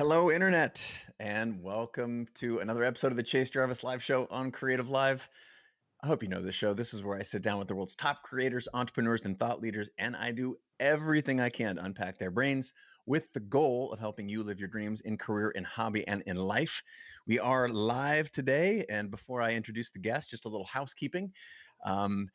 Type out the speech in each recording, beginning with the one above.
Hello, Internet, and welcome to another episode of the Chase Jarvis Live Show on CreativeLive. I hope you know this show. This is where I sit down with the world's top creators, entrepreneurs, and thought leaders, and I do everything I can to unpack their brains with the goal of helping you live your dreams in career, in hobby, and in life. We are live today, and before I introduce the guest, just a little housekeeping. Um,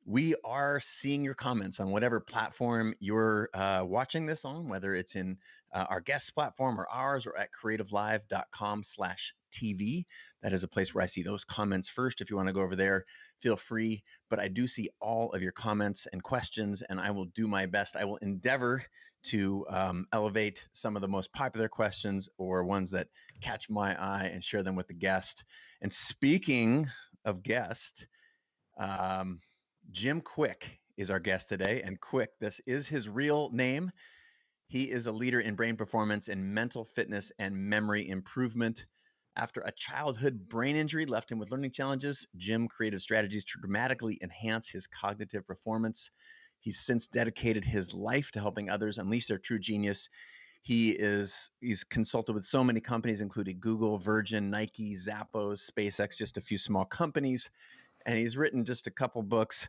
we are seeing your comments on whatever platform you're watching this on, whether it's in our guest platform or ours, or at creativelive.com/TV. That is a place where I see those comments first. If you want to go over there, feel free. But I do see all of your comments and questions, and I will do my best. I will endeavor to elevate some of the most popular questions or ones that catch my eye and share them with the guest. And speaking of guest, um, Jim Kwik is our guest today. And Kwik, this is his real name. He is a leader in brain performance and mental fitness and memory improvement. After a childhood brain injury left him with learning challenges, Jim created strategies to dramatically enhance his cognitive performance. He's since dedicated his life to helping others unleash their true genius. He's consulted with so many companies, including Google, Virgin, Nike, Zappos, SpaceX, just a few small companies. And he's written just a couple books.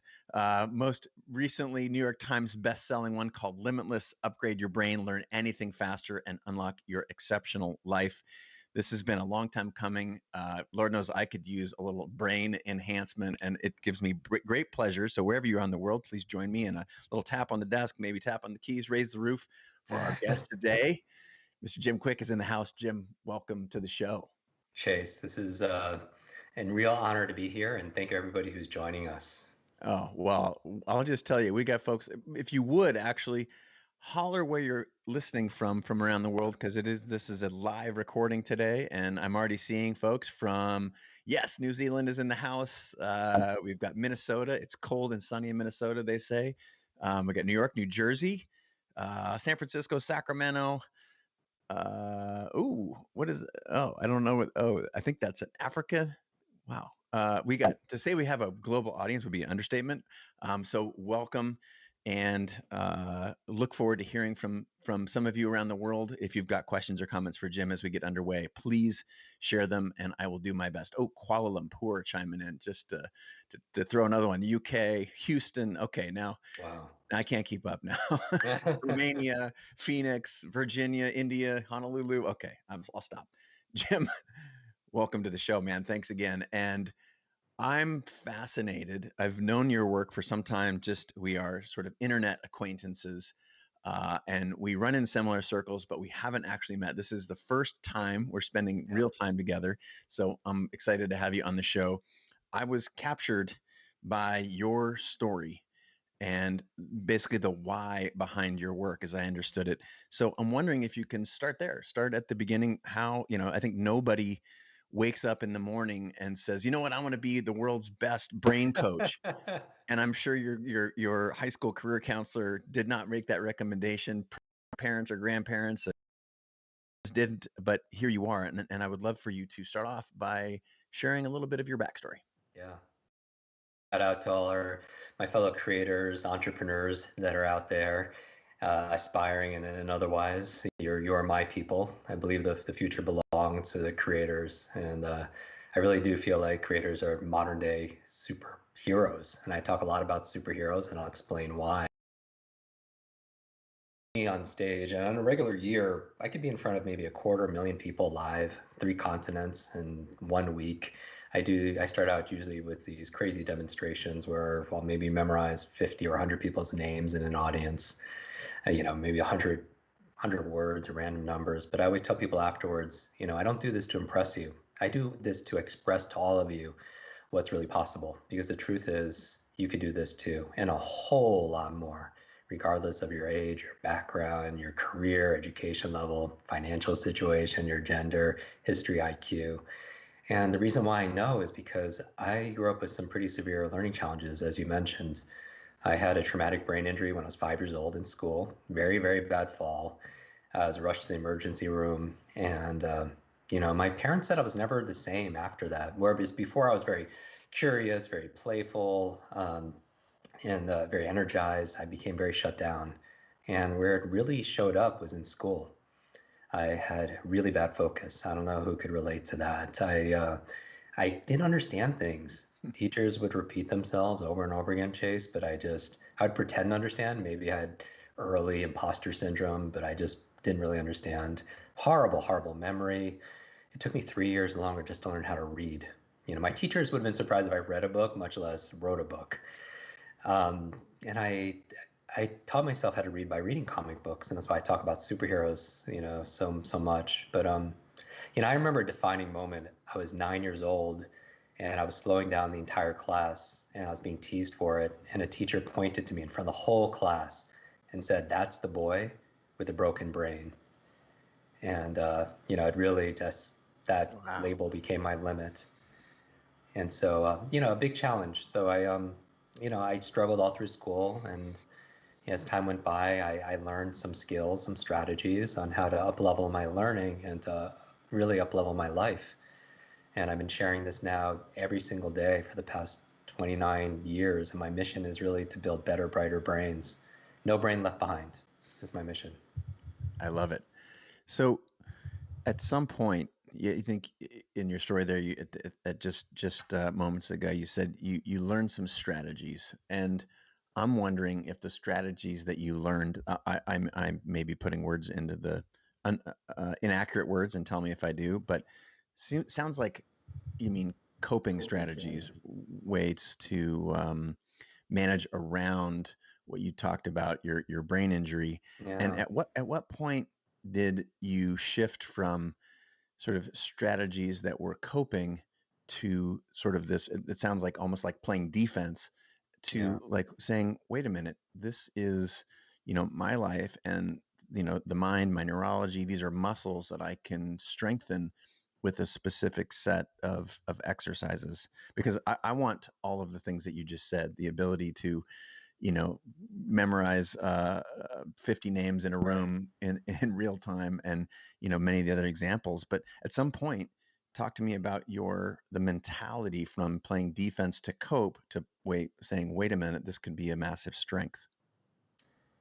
Most recently, New York Times best-selling one called Limitless: Upgrade Your Brain, Learn Anything Faster, and Unlock Your Exceptional Life. This has been a long time coming. Lord knows I could use a little brain enhancement, and it gives me great pleasure. So wherever you're on the world, please join me in a little tap on the desk, maybe tap on the keys, raise the roof for our guest today. Mr. Jim Kwik is in the house. Jim, welcome to the show. Chase, this is a real honor to be here, and thank everybody who's joining us. Oh, well, I'll just tell you, we got folks, if you would actually holler where you're listening from around the world, because this is a live recording today, and I'm already seeing folks from, yes, New Zealand is in the house. We've got Minnesota. It's cold and sunny in Minnesota, they say. We got New York, New Jersey, San Francisco, Sacramento. What is, oh, I don't know what, oh, I think that's in Africa. Wow. We got to say we have a global audience would be an understatement. So welcome, and look forward to hearing from some of you around the world. If you've got questions or comments for Jim as we get underway, please share them, and I will do my best. Oh, Kuala Lumpur chiming in, just to throw another one. UK, Houston. Okay, now Wow. I can't keep up now. Romania, Phoenix, Virginia, India, Honolulu. Okay, I'll stop. Jim, welcome to the show, man. Thanks again. And I'm fascinated. I've known your work for some time. Just we are sort of internet acquaintances, and we run in similar circles, but we haven't actually met. This is the first time we're spending Yeah. real time together. So I'm excited to have you on the show. I was captured by your story and basically the why behind your work as I understood it. So I'm wondering if you can start there, start at the beginning. How, I think nobody wakes up in the morning and says, you know what, I want to be the world's best brain coach. And I'm sure your high school career counselor did not make that recommendation. Parents or grandparents didn't, but here you are. And I would love for you to start off by sharing a little bit of your backstory. Yeah. Shout out to all my fellow creators, entrepreneurs that are out there, aspiring and otherwise. You're my people. I believe the future belongs to the creators, and I really do feel like creators are modern day superheroes. And I talk a lot about superheroes, and I'll explain why. On stage, and on a regular year, I could be in front of maybe 250,000 people live, 3 continents in 1 week. I start out usually with these crazy demonstrations where I'll maybe memorize 50 or 100 people's names in an audience, maybe 100 words or random numbers. But I always tell people afterwards, I don't do this to impress you. I do this to express to all of you what's really possible, because the truth is you could do this too, and a whole lot more, regardless of your age, your background, your career, education level, financial situation, your gender, history, IQ. And the reason why I know is because I grew up with some pretty severe learning challenges, as you mentioned. I had a traumatic brain injury when I was 5 years old in school, very, very bad fall. I was rushed to the emergency room, and my parents said I was never the same after that. Whereas before I was very curious, very playful, and very energized, I became very shut down. And where it really showed up was in school. I had really bad focus. I don't know who could relate to that. I didn't understand things. Teachers would repeat themselves over and over again, Chase, but I'd pretend to understand. Maybe I had early imposter syndrome, but I just didn't really understand. Horrible, horrible memory. It took me 3 years longer just to learn how to read. My teachers would have been surprised if I read a book, much less wrote a book. Um, and I taught myself how to read by reading comic books, and that's why I talk about superheroes, so much. But I remember a defining moment. I was 9 years old, and I was slowing down the entire class, and I was being teased for it. And a teacher pointed to me in front of the whole class and said, "That's the boy with the broken brain." And it really just that Wow. label became my limit. And so a big challenge. So I struggled all through school, and as time went by, I learned some skills, some strategies on how to up level my learning and to really up level my life. And I've been sharing this now every single day for the past 29 years. And my mission is really to build better, brighter brains. No brain left behind is my mission. I love it. So at some point, you think in your story there, you at just moments ago, you said you learned some strategies, and I'm wondering if the strategies that you learned, I may be putting words into the inaccurate words, and tell me if I do, but sounds like you mean coping Coping strategies, strategy. ways to manage around what you talked about, your brain injury. And Yeah. at what point did you shift from sort of strategies that were coping to sort of this, it sounds like almost like playing defense, Yeah. to like saying, wait a minute, this is, my life, and the mind, my neurology, these are muscles that I can strengthen with a specific set of exercises, because I want all of the things that you just said, the ability to memorize 50 names in a Right. room in real time, and many of the other examples. But at some point, talk to me about the mentality from playing defense to cope to saying, wait a minute, this could be a massive strength.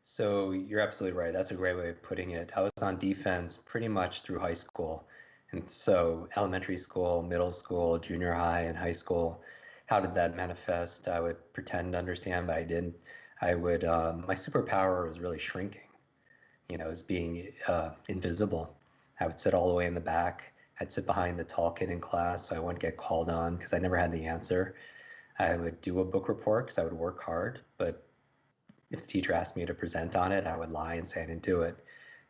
So you're absolutely right. That's a great way of putting it. I was on defense pretty much through high school. And so elementary school, middle school, junior high, and high school, how did that manifest? I would pretend to understand, but I didn't. My superpower was really shrinking, as being invisible. I would sit all the way in the back. I'd sit behind the tall kid in class so I wouldn't get called on because I never had the answer. I would do a book report because I would work hard, but if the teacher asked me to present on it, I would lie and say I didn't do it,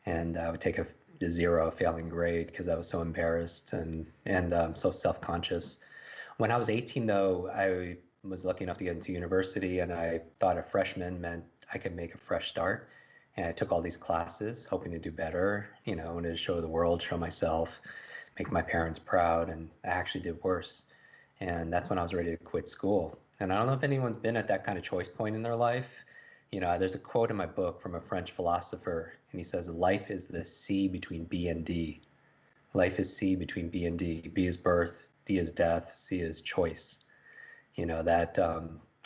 and I would take a zero, failing grade because I was so embarrassed and so self-conscious. When I was 18, though, I was lucky enough to get into university, and I thought a freshman meant I could make a fresh start. And I took all these classes, hoping to do better. I wanted to show the world, show myself, make my parents proud, and I actually did worse. And that's when I was ready to quit school. And I don't know if anyone's been at that kind of choice point in their life. There's a quote in my book from a French philosopher, and he says, "Life is the C between B and D. Life is C between B and D. B is birth, D is death, C is choice." That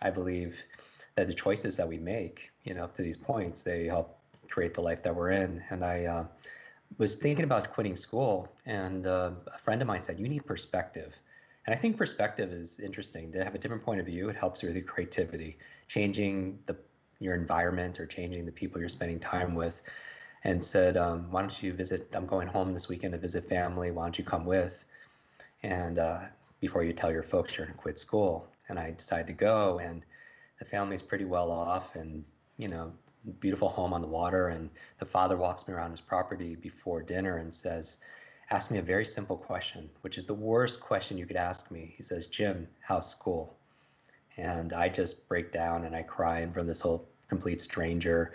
I believe that the choices that we make, up to these points, they help create the life that we're in. And I was thinking about quitting school, and a friend of mine said, "You need perspective." And I think perspective is interesting. To have a different point of view, it helps with your creativity, changing your environment or changing the people you're spending time with. And said, "Why don't you visit? I'm going home this weekend to visit family. Why don't you come with?" And before you tell your folks you're going to quit school. And I decided to go, and the family's pretty well off, and you know, beautiful home on the water. And the father walks me around his property before dinner and says, "Ask me a very simple question," which is the worst question you could ask me. He says, "Jim, how's school?" And I just break down and I cry in front of this whole complete stranger.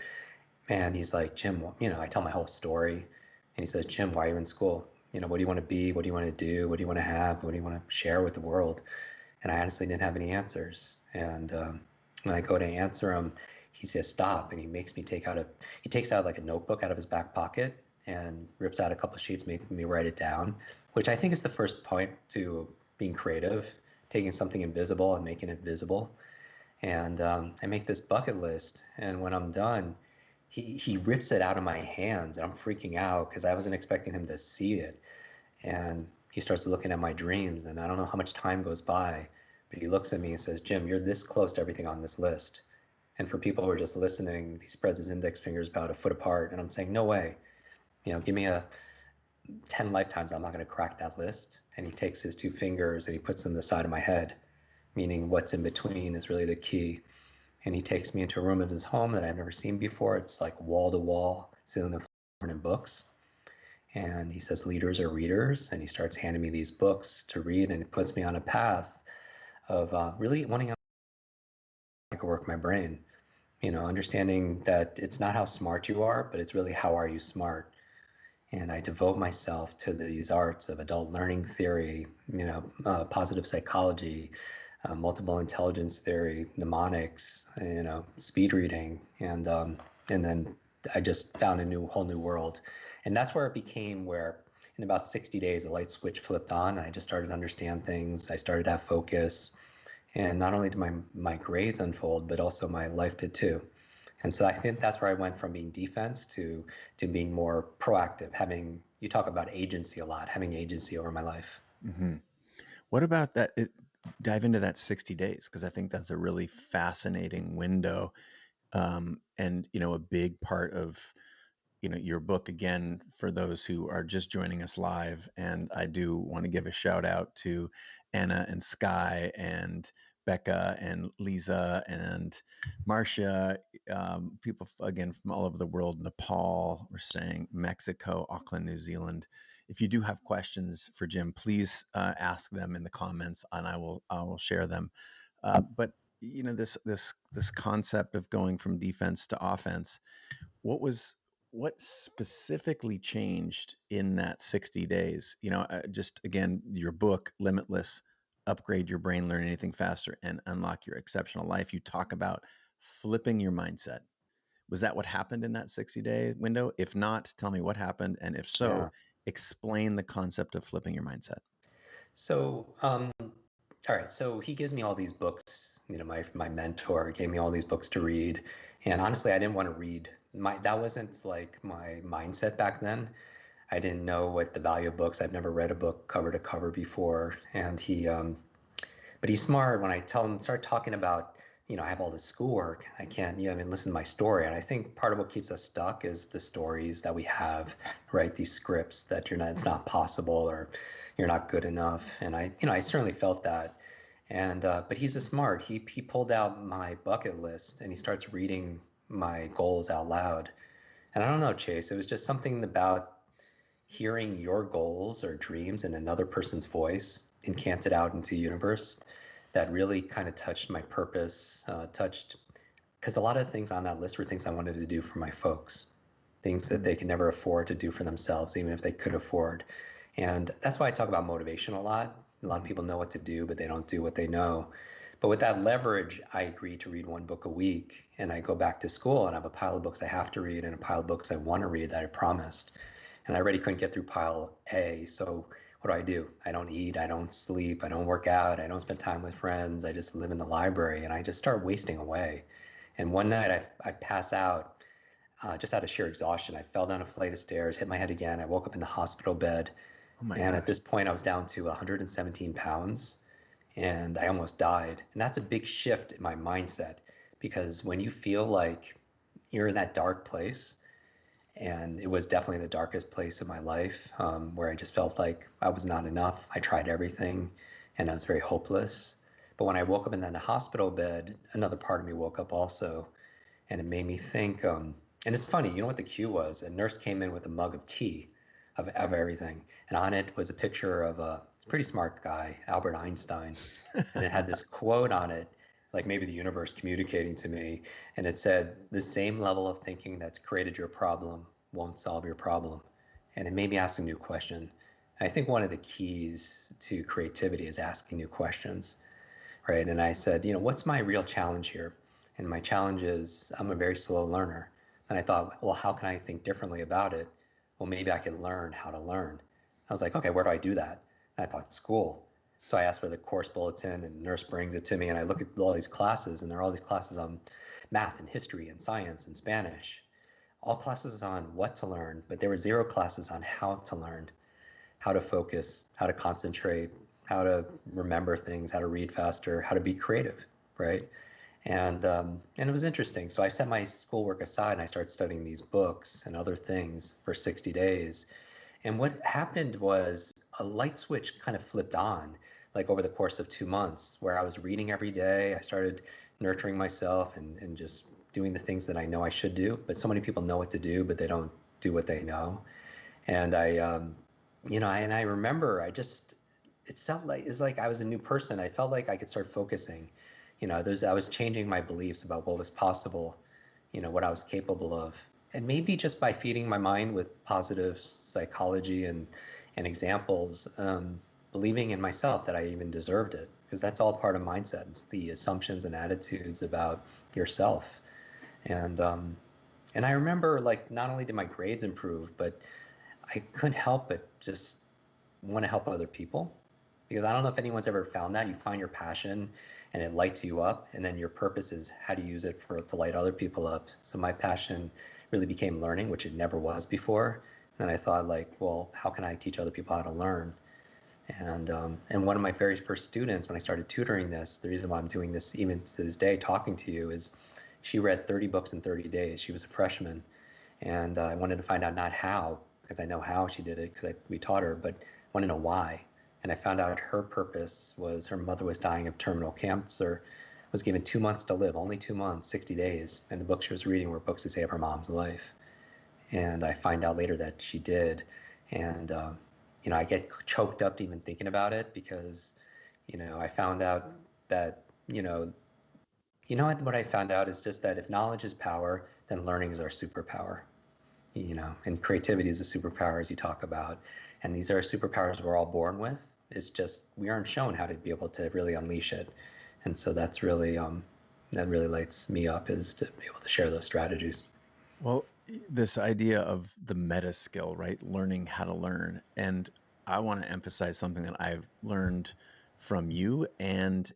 And he's like, "Jim, I tell my whole story." And he says, "Jim, why are you in school? What do you want to be? What do you want to do? What do you want to have? What do you want to share with the world?" And I honestly didn't have any answers. And when I go to answer him, he says, "Stop." And he takes out like a notebook out of his back pocket and rips out a couple of sheets, making me write it down, which I think is the first point to being creative, taking something invisible and making it visible. And I make this bucket list. And when I'm done, he rips it out of my hands, and I'm freaking out because I wasn't expecting him to see it. And he starts looking at my dreams, and I don't know how much time goes by, but he looks at me and says, Jim, you're this close to everything on this list. And for people who are just listening, he spreads his index fingers about a foot apart, and I'm saying, no way. Give me a 10 lifetimes, I'm not going to crack that list. And he takes his two fingers and he puts them to the side of my head, meaning what's in between is really the key. And he takes me into a room of his home that I've never seen before. It's like wall to wall, ceiling to floor, and books. And he says, leaders are readers. And he starts handing me these books to read, and it puts me on a path of really wanting to work my brain, understanding that it's not how smart you are, but it's really how are you smart. And I devote myself to these arts of adult learning theory, positive psychology, multiple intelligence theory, mnemonics, speed reading, and then I just found a whole new world. And that's where it became where in about 60 days, a light switch flipped on. And I just started to understand things. I started to have focus. And not only did my grades unfold, but also my life did too. And so I think that's where I went from being defense to being more proactive, you talk about agency a lot, having agency over my life. Mm-hmm. What about that? Dive into that 60 days, because I think that's a really fascinating window. And, a big part of, your book, again, for those who are just joining us live. And I do want to give a shout out to Anna and Sky and Becca and Lisa and Marcia, people, again, from all over the world, Nepal, we're saying Mexico, Auckland, New Zealand. If you do have questions for Jim, please ask them in the comments, and I will share them. But this concept of going from defense to offense, what specifically changed in that 60 days? Just again, your book, Limitless, upgrade your brain, learn anything faster, and unlock your exceptional life. You talk about flipping your mindset. Was that what happened in that 60-day window? If not, tell me what happened. And if so, Yeah. explain the concept of flipping your mindset. So, all right. So he gives me all these books. My mentor gave me all these books to read, and honestly, I didn't want to read. That wasn't like my mindset back then. I didn't know what the value of books. I've never read a book cover to cover before, and but he's smart. When I tell him, start talking about, I have all this schoolwork, I can't, listen to my story. And I think part of what keeps us stuck is the stories that we have, right? These scripts that it's not possible, or you're not good enough. And I certainly felt that. And but he's a smart. He pulled out my bucket list and he starts reading my goals out loud. And I don't know, Chase, it was just something about hearing your goals or dreams in another person's voice and canted out into the universe that really kind of touched my purpose, because a lot of things on that list were things I wanted to do for my folks, things that they could never afford to do for themselves, even if they could afford. And that's why I talk about motivation a lot. A lot of people know what to do, but they don't do what they know. But with that leverage, I agree to read one book a week, and I go back to school and I have a pile of books I have to read and a pile of books I want to read that I promised. And I already couldn't get through pile A, so what do? I don't eat, I don't sleep, I don't work out, I don't spend time with friends, I just live in the library, and I just start wasting away. And one night I pass out just out of sheer exhaustion. I fell down a flight of stairs, hit my head again. I woke up in the hospital bed. Oh my And gosh. at this point, I was down to 117 pounds and I almost died. And that's a big shift in my mindset, because when you feel like you're in that dark place, and it was definitely the darkest place in my life, where I just felt like I was not enough. I tried everything and I was very hopeless. But when I woke up in that hospital bed, another part of me woke up also, and it made me think. And it's funny, you know what the cue was? A nurse came in with a mug of tea, of everything, and on it was a picture of a pretty smart guy, Albert Einstein, and it had this quote on it, like maybe the universe communicating to me, and it said, "The same level of thinking that's created your problem won't solve your problem." And it made me ask a new question. And I think one of the keys to creativity is asking new questions, right? And I said, what's my real challenge here? And my challenge is I'm a very slow learner. And I thought, well, how can I think differently about it? Well, maybe I could learn how to learn. I was like, okay, where do I do that? And I thought, school. So I asked for the course bulletin, and the nurse brings it to me, and I look at all these classes, and there are all these classes on math and history and science and Spanish. all classes on what to learn, but there were zero classes on how to learn, how to focus, how to concentrate, how to remember things, how to read faster, how to be creative, right? And it was interesting. So I set my schoolwork aside and I started studying these books and other things for 60 days. And what happened was a light switch kind of flipped on, like over the course of 2 months, where I was reading every day. I started nurturing myself and just doing the things that I know I should do. But so many people know what to do, but they don't do what they know. And I remember it felt like it's like I was a new person. I felt like I could start focusing. I was changing my beliefs about what was possible, what I was capable of. And maybe just by feeding my mind with positive psychology and examples, believing in myself that I even deserved it, because that's all part of mindset. It's the assumptions and attitudes about yourself. And um, and I remember, like, not only did my grades improve, but I couldn't help but just want to help other people, because I don't know if anyone's ever found that. You find your passion and it lights you up, and then your purpose is how to use it to light other people up. So my passion really became learning, which it never was before. And I thought, like, well, how can I teach other people how to learn? And one of my very first students, when I started tutoring this, the reason why I'm doing this even to this day, talking to you, is she read 30 books in 30 days. She was a freshman, and I wanted to find out not how, because I know how she did it because we taught her, but I want to know why. And I found out her purpose was her mother was dying of terminal cancer, was given 2 months to live, only 2 months, 60 days. And the books she was reading were books to save her mom's life. And I find out later that she did. And I get choked up even thinking about it, because, I found out that, what I found out is just that if knowledge is power, then learning is our superpower. And creativity is a superpower, as you talk about. And these are superpowers we're all born with. It's just we aren't shown how to be able to really unleash it. And so that really lights me up, is to be able to share those strategies. Well, this idea of the meta skill, right? Learning how to learn. And I want to emphasize something that I've learned from you and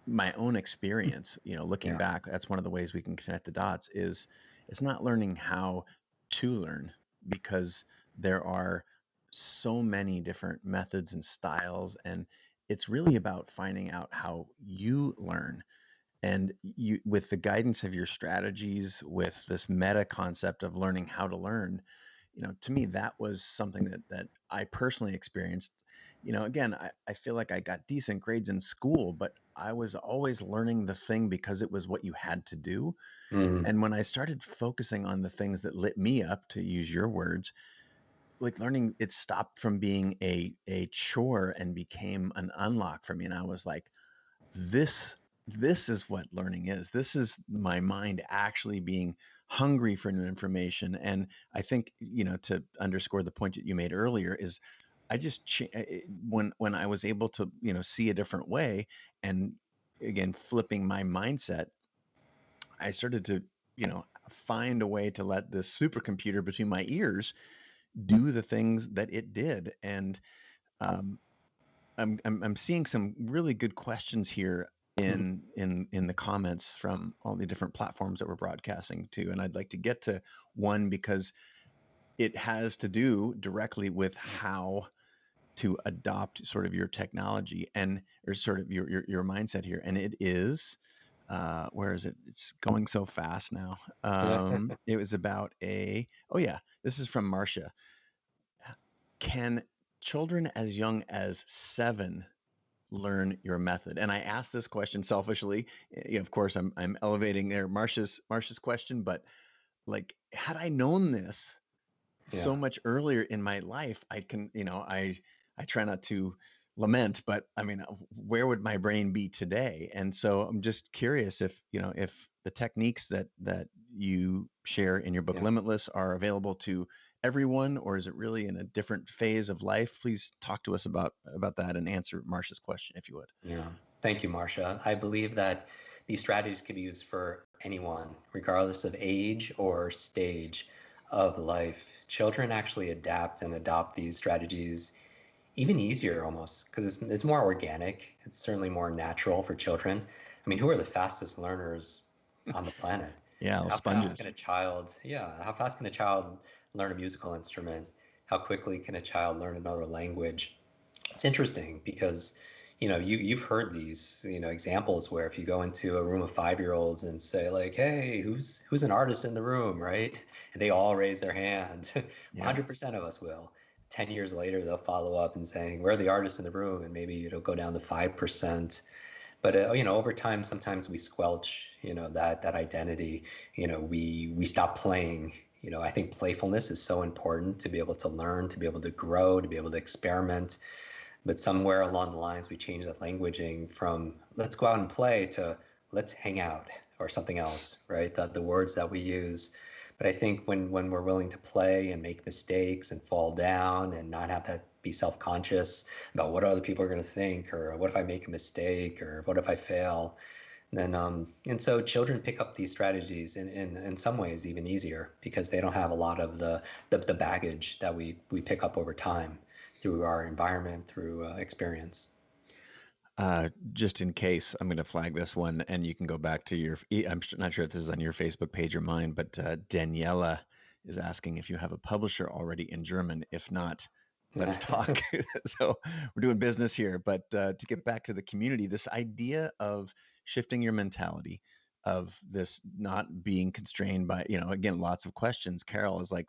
my own experience, looking Yeah, back, that's one of the ways we can connect the dots is it's not learning how to learn, because there are so many different methods and styles, and it's really about finding out how you learn. And you, with the guidance of your strategies, with this meta concept of learning how to learn, to me, that was something that I personally experienced. Again, I feel like I got decent grades in school, but I was always learning the thing because it was what you had to do. mm, And when I started focusing on the things that lit me up, to use your words, like learning, it stopped from being a chore and became an unlock for me. And I was like, this is what learning is. This is my mind actually being hungry for new information. And I think, to underscore the point that you made earlier, is I just when I was able to, see a different way, and again flipping my mindset, I started to, find a way to let this supercomputer between my ears do the things that it did. And um, I'm seeing some really good questions here mm, in the comments from all the different platforms that we're broadcasting to, and I'd like to get to one because it has to do directly with how to adopt sort of your technology and or sort of your mindset here, and it is where is it? It's going so fast now. It was about oh yeah, this is from Marcia. Can children as young as 7 learn your method? And I asked this question selfishly. Of course, I'm elevating there Marcia's question, but like, had I known this yeah, so much earlier in my life, I can, I try not to lament, but I mean, where would my brain be today? And so I'm just curious if, if the techniques that you share in your book yeah. Limitless are available to everyone, or is it really in a different phase of life? Please talk to us about that and answer Marcia's question if you would. Yeah. Thank you, Marcia. I believe that these strategies can be used for anyone, regardless of age or stage of life. Children actually adapt and adopt these strategies even easier almost, because it's more organic. It's certainly more natural for children. I mean, who are the fastest learners on the planet? Yeah, little How fast can sponges. a child, yeah, how fast can a child learn a musical instrument? How quickly can a child learn another language? It's interesting because, you've heard these, examples where if you go into a room of 5-year-olds and say like, "Hey, who's an artist in the room?" right? And they all raise their hand. Yep. 100% of us will. 10 years later, they'll follow up and saying, "Where are the artists in the room?" And maybe it'll go down to 5%. But over time, sometimes we squelch, that identity. We stop playing. I think playfulness is so important to be able to learn, to be able to grow, to be able to experiment. But somewhere along the lines, we change that languaging from "let's go out and play" to "let's hang out" or something else, right? The words that we use. But I think when we're willing to play and make mistakes and fall down and not have that be self-conscious about what other people are going to think, or what if I make a mistake, or what if I fail, then and so children pick up these strategies in some ways even easier because they don't have a lot of the baggage that we pick up over time through our environment, through experience. Just in case, I'm going to flag this one, and you can go back to your. Not sure if this is on your Facebook page or mine, but Daniela is asking if you have a publisher already in German. If not, let's talk. So we're doing business here, but to get back to the community, this idea of shifting your mentality, of this not being constrained by, again, lots of questions. Carol is like,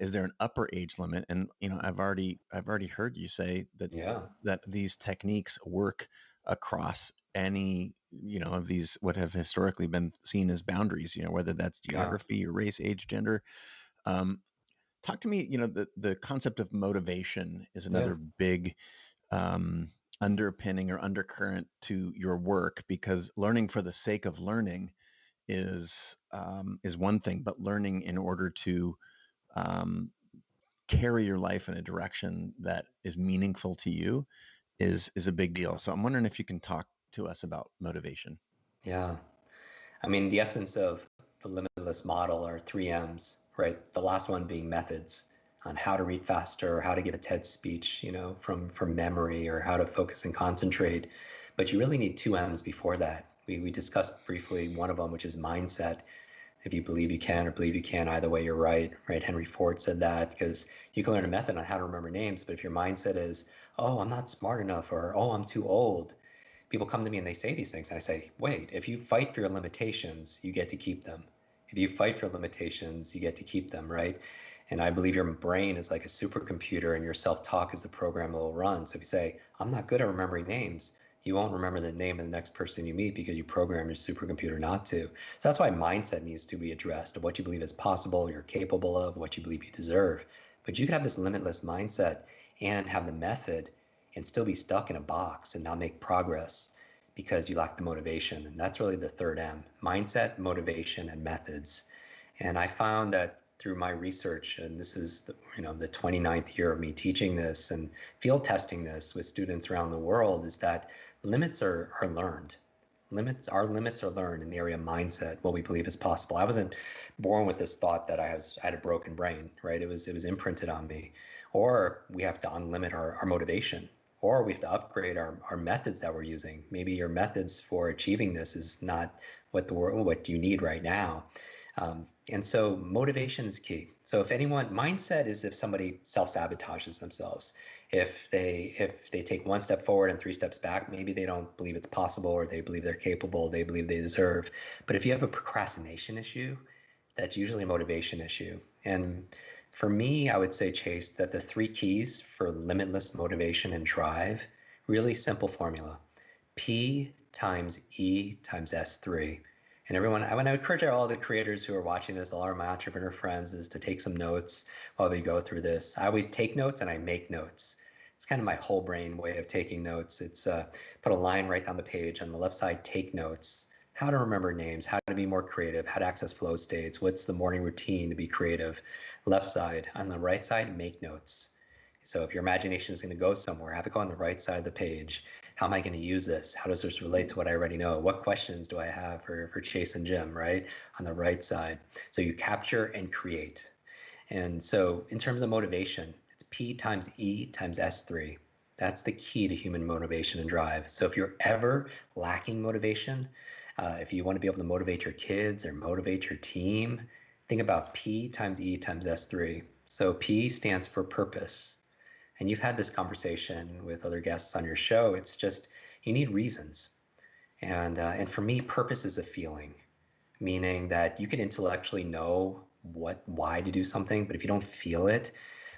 is there an upper age limit? And I've already heard you say that Yeah, these techniques work across any of these what have historically been seen as boundaries. Whether that's yeah, geography or race, age, gender. Um, Talk to me. The concept of motivation is yeah, another big um, underpinning or undercurrent to your work, because learning for the sake of learning is one thing, but learning in order to um, carry your life in a direction that is meaningful to you is a big deal. So I'm wondering if you can talk to us about motivation. yeah. I mean, the essence of the limitless model are three M's, right? The last one being methods on how to read faster, how to give a TED speech, from memory, or how to focus and concentrate. But you really need two M's before that. We discussed briefly one of them, which is mindset. If you believe you can or believe you can, either way, you're right, right? Henry Ford said that, because you can learn a method on how to remember names, but if your mindset is, "Oh, I'm not smart enough," or "Oh, I'm too old," people come to me and they say these things, and I say, wait, if you fight for your limitations, you get to keep them. If you fight for limitations, you get to keep them, right? And I believe your brain is like a supercomputer, and your self-talk is the program it will run. So if you say, "I'm not good at remembering names," you won't remember the name of the next person you meet because you program your supercomputer not to. So that's why mindset needs to be addressed, of what you believe is possible, you're capable of, what you believe you deserve. But you can have this limitless mindset and have the method and still be stuck in a box and not make progress because you lack the motivation. And that's really the third M: mindset, motivation, and methods. And I found that through my research, and this is the 29th year of me teaching this and field testing this with students around the world, is that limits are learned. Our limits are learned in the area of mindset, what we believe is possible. I wasn't born with this thought that I had a broken brain, right? It was imprinted on me. Or we have to unlimit our motivation, or we have to upgrade our methods that we're using. Maybe your methods for achieving this is not what you need right now. And so motivation is key. So if anyone, mindset is if somebody self-sabotages themselves. If they take one step forward and three steps back, maybe they don't believe it's possible, or they believe they're capable, they believe they deserve. But if you have a procrastination issue, that's usually a motivation issue. And for me, I would say, Chase, that the three keys for limitless motivation and drive, really simple formula: P times E times S3. And everyone, I want to encourage all the creators who are watching this, all our my entrepreneur friends, is to take some notes while we go through this. I always take notes and I make notes. It's kind of my whole brain way of taking notes. It's put a line right on the page on the left side: take notes. How to remember names, how to be more creative, how to access flow states, what's the morning routine to be creative. Left side. On the right side, make notes. So if your imagination is going to go somewhere, have it go on the right side of the page. How am I going to use this? How does this relate to what I already know? What questions do I have for Chase and Jim, right? On the right side. So you capture and create. And so in terms of motivation, it's P times E times S3. That's the key to human motivation and drive. So if you're ever lacking motivation, If you want to be able to motivate your kids or motivate your team, think about P times E times S3. So P stands for purpose. And you've had this conversation with other guests on your show. It's just you need reasons. And for me, purpose is a feeling, meaning that you can intellectually know why to do something, but if you don't feel it,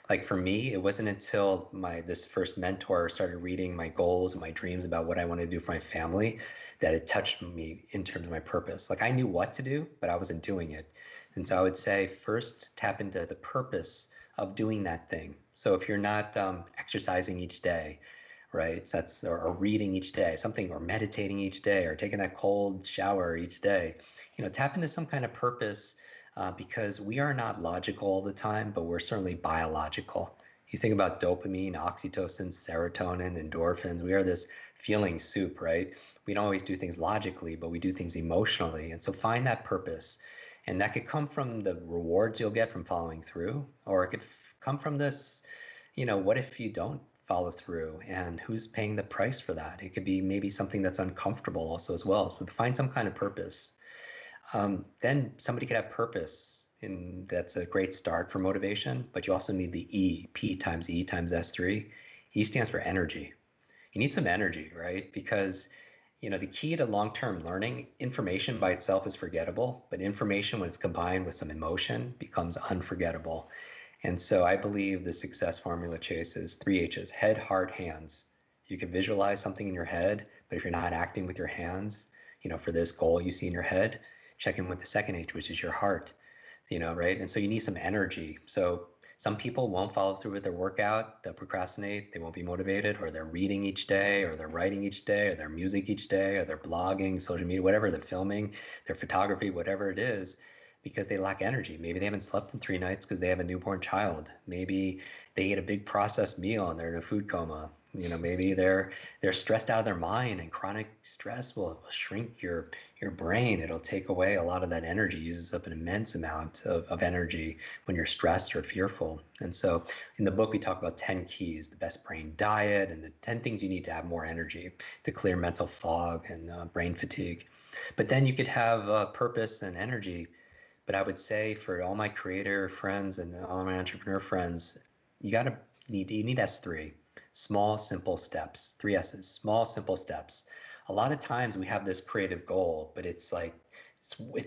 like for me, it wasn't until this first mentor started reading my goals and my dreams about what I wanted to do for my family that it touched me in terms of my purpose. Like I knew what to do, but I wasn't doing it. And so I would say first tap into the purpose of doing that thing. So if you're not exercising each day, right? So that's or reading each day, something, or meditating each day, or taking that cold shower each day. Tap into some kind of purpose because we are not logical all the time, but we're certainly biological. You think about dopamine, oxytocin, serotonin, endorphins. We are this feeling soup, right? We don't always do things logically, but we do things emotionally. And so find that purpose. And that could come from the rewards you'll get from following through, or it could come from this, what if you don't follow through and who's paying the price for that? It could be maybe something that's uncomfortable also as well. So find some kind of purpose. Then somebody could have purpose, and that's a great start for motivation, but you also need the E, P times E times S3. E stands for energy. You need some energy, right? Because the key to long-term learning, information by itself is forgettable, but information when it's combined with some emotion becomes unforgettable. And so I believe the success formula, Chase, is 3 H's: head, heart, hands. You can visualize something in your head, but if you're not acting with your hands, for this goal you see in your head, check in with the second H, which is your heart, right? And so you need some energy. So some people won't follow through with their workout, they'll procrastinate, they won't be motivated, or they're reading each day, or they're writing each day, or their music each day, or they're blogging, social media, whatever, they're filming, their photography, whatever it is, because they lack energy. Maybe they haven't slept in 3 nights because they have a newborn child. Maybe they ate a big processed meal and they're in a food coma. Maybe they're stressed out of their mind, and chronic stress will shrink your brain. It'll take away a lot of that energy, uses up an immense amount of energy when you're stressed or fearful. And so in the book, we talk about 10 keys, the best brain diet, and the 10 things you need to have more energy to clear mental fog and brain fatigue. But then you could have purpose and energy. But I would say for all my creator friends and all my entrepreneur friends, you need S3, small, simple steps, 3 S's, small, simple steps. A lot of times we have this creative goal, but it's like,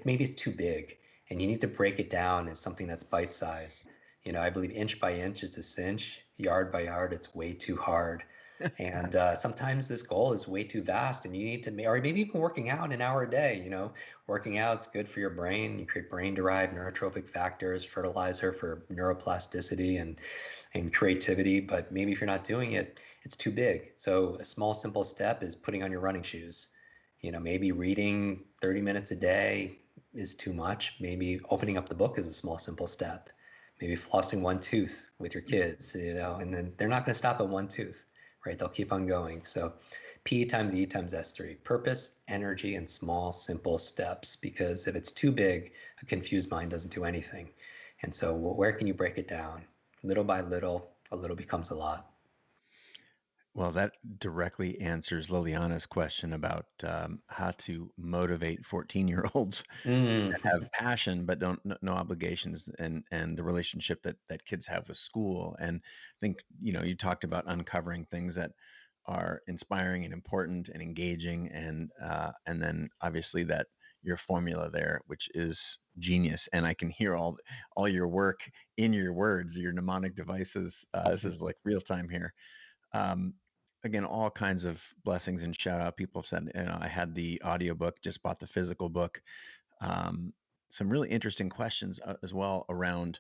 maybe it's too big, and you need to break it down as something that's bite size. I believe inch by inch it's a cinch, yard by yard it's way too hard. And sometimes this goal is way too vast, and you need to, or maybe even working out an hour a day. Working out's good for your brain. You create brain-derived neurotropic factors, fertilizer for neuroplasticity and creativity. But maybe if you're not doing it, it's too big. So a small, simple step is putting on your running shoes. Maybe reading 30 minutes a day is too much. Maybe opening up the book is a small, simple step. Maybe flossing one tooth with your kids, and then they're not going to stop at one tooth, right? They'll keep on going. So P times E times S3, purpose, energy, and small, simple steps. Because if it's too big, a confused mind doesn't do anything. And so where can you break it down? Little by little, a little becomes a lot. Well, that directly answers Liliana's question about how to motivate 14-year-olds that have passion but don't no obligations, and the relationship that kids have with school. And I think you talked about uncovering things that are inspiring and important and engaging, and then obviously that your formula there, which is genius. And I can hear all your work in your words, your mnemonic devices. This is like real time here. Um, Again, all kinds of blessings and shout out. People have said, I had the audiobook, just bought the physical book. Um, some really interesting questions as well around.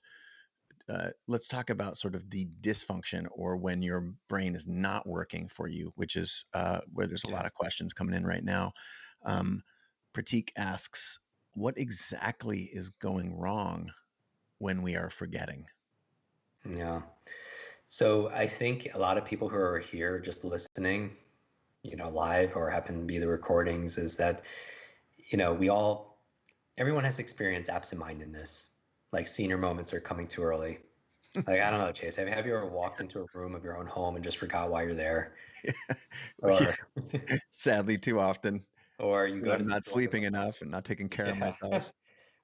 Let's talk about sort of the dysfunction, or when your brain is not working for you, which is where there's a lot of questions coming in right now. Um, Pratik asks, what exactly is going wrong when we are forgetting? Yeah. So I think a lot of people who are here just listening, live or happen to be the recordings, is that, everyone has experienced absent-mindedness, like senior moments are coming too early. Like, I don't know, Chase, have you ever walked into a room of your own home and just forgot why you're there? Yeah, Or sadly, too often. Or you When go to I'm the not store to sleeping enough and not taking care of yeah. myself.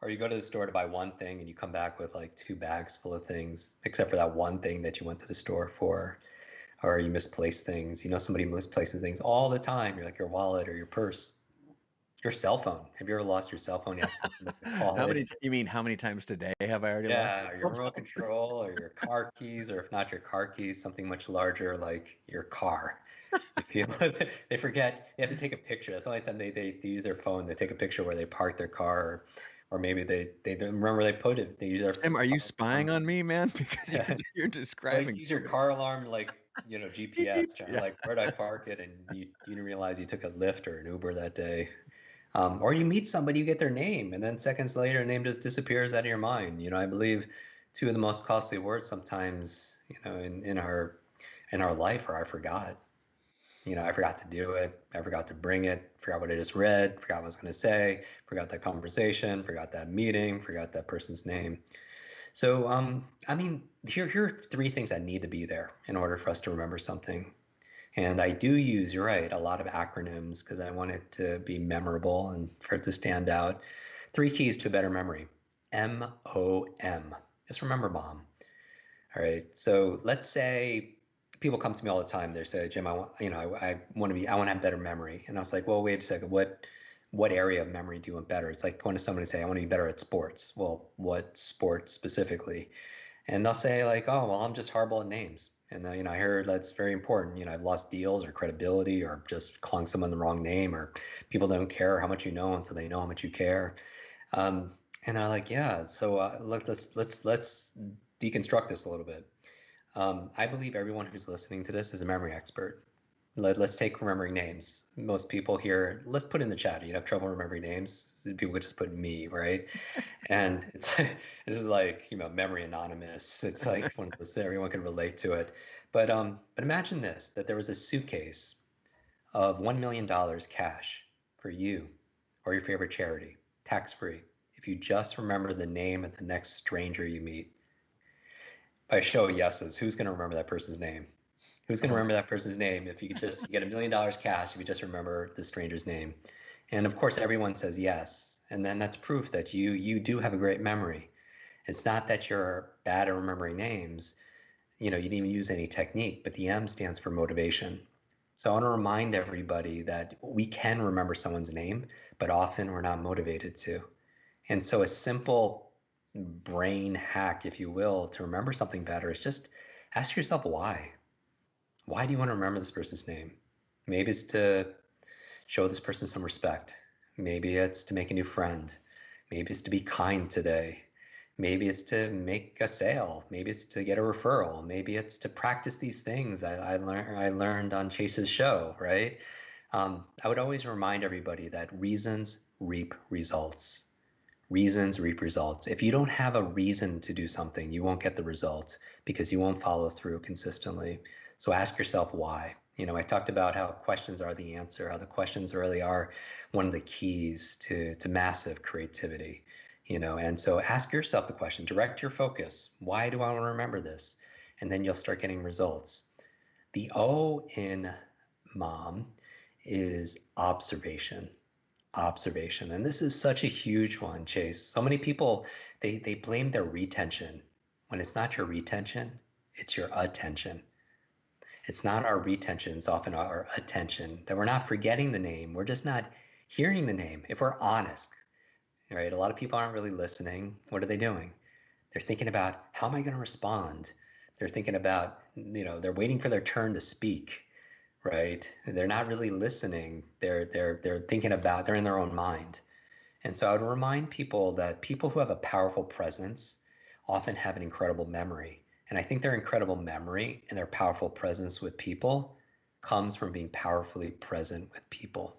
Or you go to the store to buy one thing and you come back with like 2 bags full of things, except for that one thing that you went to the store for. Or you misplace things. You know, somebody misplaces things all the time. You're like your wallet or your purse, your cell phone. Have you ever lost your cell phone? You asked someone to call it. You mean how many times today have I already lost Yeah, your my remote cell control or your car keys, or if not your car keys, something much larger like your car. You feel they forget, they have to take a picture. That's the only time they use their phone. They take a picture where they park their car, or maybe they don't remember they put it. They use their phone? Tim, are you car spying alarm. on me, man? Because Yeah. you're Like describing use so your many. car alarm like, Beep, beep. GPS, trying to Yeah. like, where would I park it? And you didn't realize you took a Lyft or an Uber that day. Or you meet somebody, you get their name, and then seconds later, their name just disappears out of your mind. I believe two of the most costly words sometimes, in our life are I forgot. I forgot to do it. I forgot to bring it. Forgot what I just read. Forgot what I was going to say. Forgot that conversation. Forgot that meeting. Forgot that person's name. So, I mean, here are 3 things that need to be there in order for us to remember something. And I do use, you're right, a lot of acronyms because I want it to be memorable and for it to stand out. 3 keys to a better memory. MOM. Just remember mom. All right. So let's say people come to me all the time. They say, Jim, I want to have better memory. And I was like, well, wait a second. What area of memory do you want better? It's like going to someone and say, I want to be better at sports. Well, what sport specifically? And they'll say like, oh, well, I'm just horrible at names. And I heard that's very important. I've lost deals or credibility or just calling someone the wrong name, or people don't care how much you know until they know how much you care. And they're like, yeah. So look, let's deconstruct this a little bit. I believe everyone who's listening to this is a memory expert. Let's take remembering names. Most people here, let's put in the chat. You have trouble remembering names. People would just put me, right? And it's this is like memory anonymous. It's like one of those everyone can relate to it. But imagine this: that there was a suitcase of $1 million cash for you or your favorite charity, tax free. If you just remember the name of the next stranger you meet. By show of yeses, who's going to remember that person's name? Who's going to Oh, remember that person's name if you get $1 million cash if you just remember the stranger's name? And of course, everyone says yes. And then that's proof that you do have a great memory. It's not that you're bad at remembering names. You didn't even use any technique, but the M stands for motivation. So I want to remind everybody that we can remember someone's name, but often we're not motivated to. And so a simple brain hack, if you will, to remember something better is just ask yourself why. Why do you want to remember this person's name? Maybe it's to show this person some respect. Maybe it's to make a new friend. Maybe it's to be kind today. Maybe it's to make a sale. Maybe it's to get a referral. Maybe it's to practice these things I learned on Chase's show, right? I would always remind everybody that reasons reap results. Reasons reap results. If you don't have a reason to do something, you won't get the result because you won't follow through consistently. So ask yourself why. I talked about how questions are the answer, how the questions really are one of the keys to massive creativity. And so ask yourself the question, direct your focus. Why do I want to remember this? And then you'll start getting results. The O in mom is observation. Observation. And this is such a huge one, Chase. So many people, they blame their retention when it's not your retention, it's your attention. It's not our retention, it's often our attention, that we're not forgetting the name, we're just not hearing the name. If we're honest, right? A lot of people aren't really listening. What are they doing? They're thinking about how am I going to respond? They're thinking about, they're waiting for their turn to speak, right? They're not really listening. They're thinking about, they're in their own mind. And so I would remind people that people who have a powerful presence often have an incredible memory. And I think their incredible memory and their powerful presence with people comes from being powerfully present with people.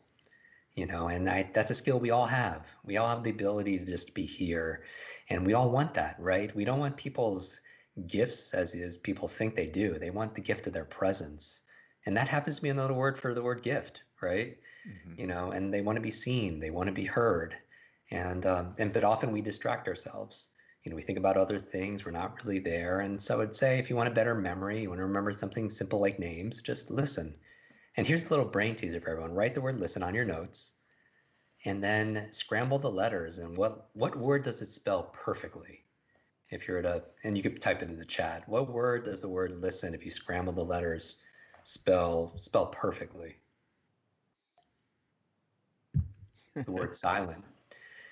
And that's a skill we all have. We all have the ability to just be here. And we all want that, right? We don't want people's gifts as people think they do. They want the gift of their presence. And that happens to be another word for the word gift, right? mm-hmm. And they want to be seen, they want to be heard. But often we distract ourselves. We think about other things, we're not really there. And so I'd say if you want a better memory, you want to remember something simple like names, just listen. And here's a little brain teaser for everyone. Write the word listen on your notes. and then scramble the letters. And what word does it spell perfectly? If you're at a, and you could type it in the chat. What word does the word listen, if you scramble the letters, spell perfectly? The word silent.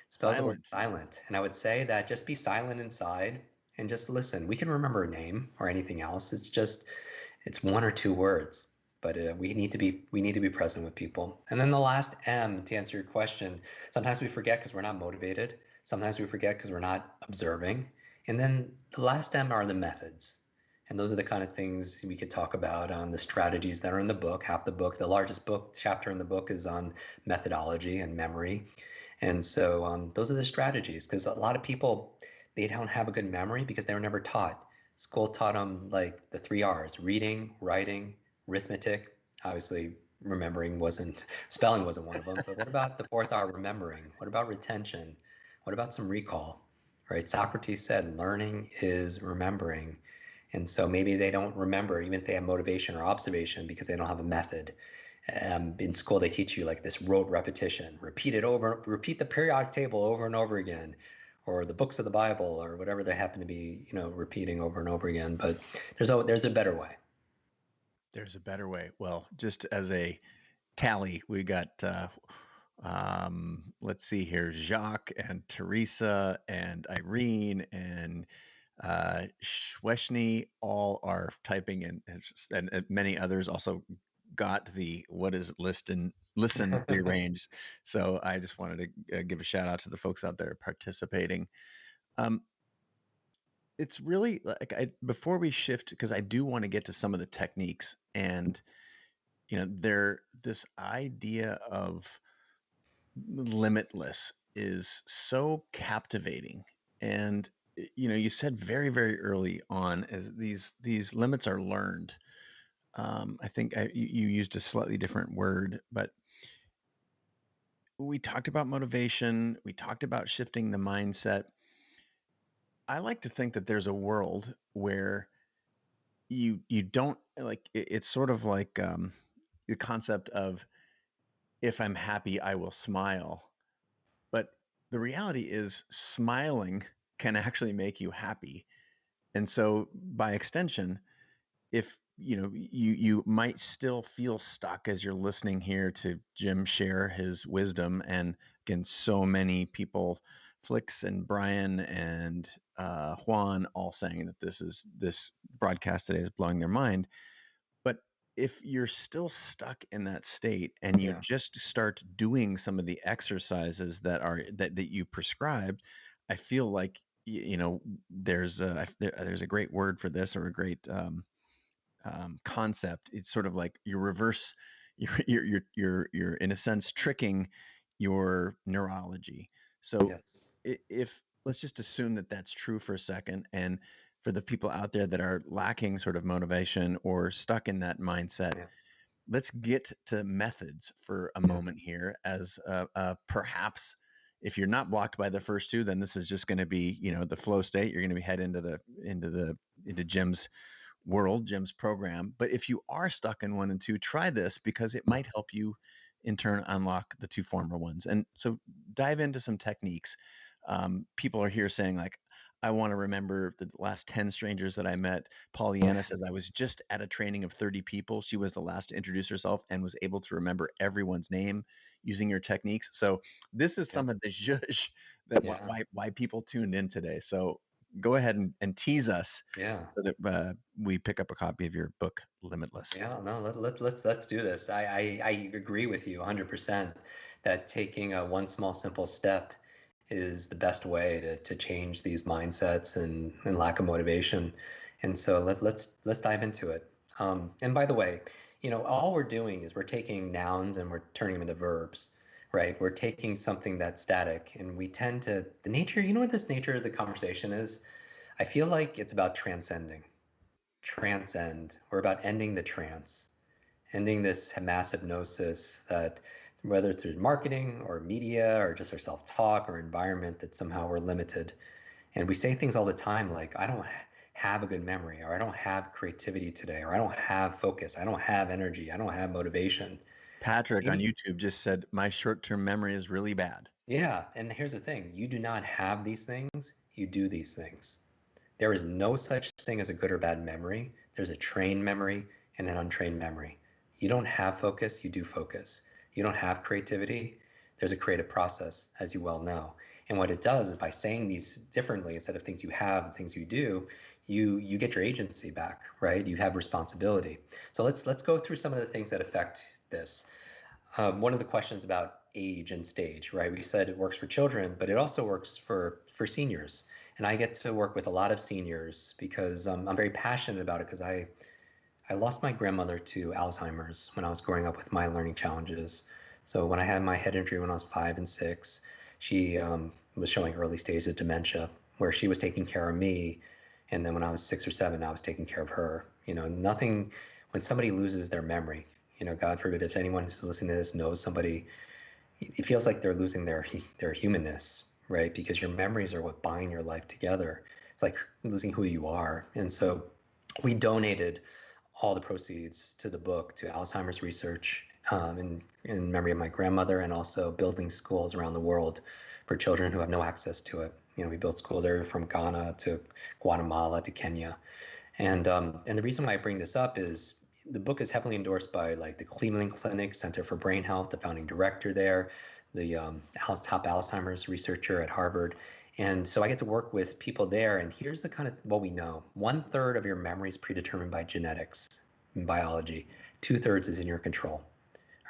Spells the word Silent. silent. And I would say that just be silent inside and just listen. We can remember a name or anything else. It's one or two words, but we need to be present with people. And then the last M, to answer your question, sometimes we forget because we're not motivated. Sometimes we forget because we're not observing. And then the last M are the methods. And those are the kind of things we could talk about on the strategies that are in the book. Half the book, the largest book chapter in the book is on methodology and memory. And so those are the strategies, because a lot of people, they don't have a good memory because they were never taught. School taught them like the three R's: reading, writing, arithmetic. Obviously, spelling wasn't one of them. But what about the fourth R, remembering? What about retention? What about some recall? Right? Socrates said learning is remembering. And so maybe they don't remember, even if they have motivation or observation, because they don't have a method. In school, they teach you like this rote repetition: repeat the periodic table over and over again, or the books of the Bible, or whatever they happen to be, repeating over and over again. But there's a better way. There's a better way. Well, just as a tally, we got let's see here, Jacques and Teresa and Irene and Shweshni all are typing in, and many others also got the what is listen rearranged. So I just wanted to give a shout out to the folks out there participating. Um, it's really like before we shift, because I do want to get to some of the techniques, and there this idea of limitless is so captivating. And you said very very early on, as these limits are learned. I think you used a slightly different word, but we talked about motivation, we talked about shifting the mindset. I like to think that there's a world where you don't like it's sort of like the concept of, if I'm happy I will smile. But the reality is smiling can actually make you happy. And so by extension, if you might still feel stuck as you're listening here to Jim share his wisdom, and again, so many people, Flix and Brian and Juan, all saying that this broadcast today is blowing their mind. But if you're still stuck in that state and you Yeah. just start doing some of the exercises that you prescribed, I feel like there's a great word for this, or a great concept. It's sort of like you reverse, you're in a sense tricking your neurology. So Yes. if let's just assume that that's true for a second, and for the people out there that are lacking sort of motivation or stuck in that mindset, Yeah. let's get to methods for a Yeah. moment here, as perhaps if you're not blocked by the first two, then this is just going to be the flow state. You're going to be head into Jim's world, Jim's program. But if you are stuck in one and two, try this, because it might help you in turn unlock the two former ones. And so dive into some techniques. People are here saying, like, I want to remember the last 10 strangers that I met. Pollyanna says, I was just at a training of 30 people. She was the last to introduce herself and was able to remember everyone's name using your techniques. So this is Yeah. some of the zhuzh that Yeah. why people tuned in today. So go ahead and tease us, Yeah. so that we pick up a copy of your book, Limitless. Yeah, no, let's do this. I agree with you 100% that taking a one small simple step is the best way to change these mindsets and lack of motivation. And so let's dive into it. And by the way, all we're doing is we're taking nouns and we're turning them into verbs, right? We're taking something that's static, and we tend to the nature. You know what this nature of the conversation is? I feel like it's about transcending. Transcend. We're about ending the trance, ending this mass hypnosis that, whether it's through marketing or media or just our self-talk or environment, that somehow we're limited. And we say things all the time like, I don't have a good memory, or I don't have creativity today, or I don't have focus, I don't have energy, I don't have motivation. Patrick on Eight- YouTube just said, my short-term memory is really bad. Yeah, and here's the thing, you do not have these things, you do these things. There is no such thing as a good or bad memory. There's a trained memory and an untrained memory. You don't have focus, you do focus. You don't have creativity, there's a creative process, as you well know. And what it does is by saying these differently, instead of things you have and things you do, you get your agency back, right? You have responsibility. So let's go through some of the things that affect this. One of the questions about age and stage, right? We said it works for children, but it also works for seniors. And I get to work with a lot of seniors because I'm very passionate about it because I lost my grandmother to Alzheimer's when I was growing up with my learning challenges. So when I had my head injury when I was 5 and 6, she was showing early stages of dementia where she was taking care of me. And then when I was 6 or 7, I was taking care of her. You know, nothing, when somebody loses their memory, you know, God forbid, if anyone who's listening to this knows somebody, it feels like they're losing their humanness, right? Because your memories are what bind your life together. It's like losing who you are. And so we donated all the proceeds to the book to Alzheimer's research in memory of my grandmother, and also building schools around the world for children who have no access to it. You know, we built schools everywhere from Ghana to Guatemala to Kenya. And the reason why I bring this up is the book is heavily endorsed by like the Cleveland Clinic Center for Brain Health, the founding director there, the top Alzheimer's researcher at Harvard. And so I get to work with people there. And here's the kind of what we know: 1/3 of your memory is predetermined by genetics and biology. 2/3 is in your control.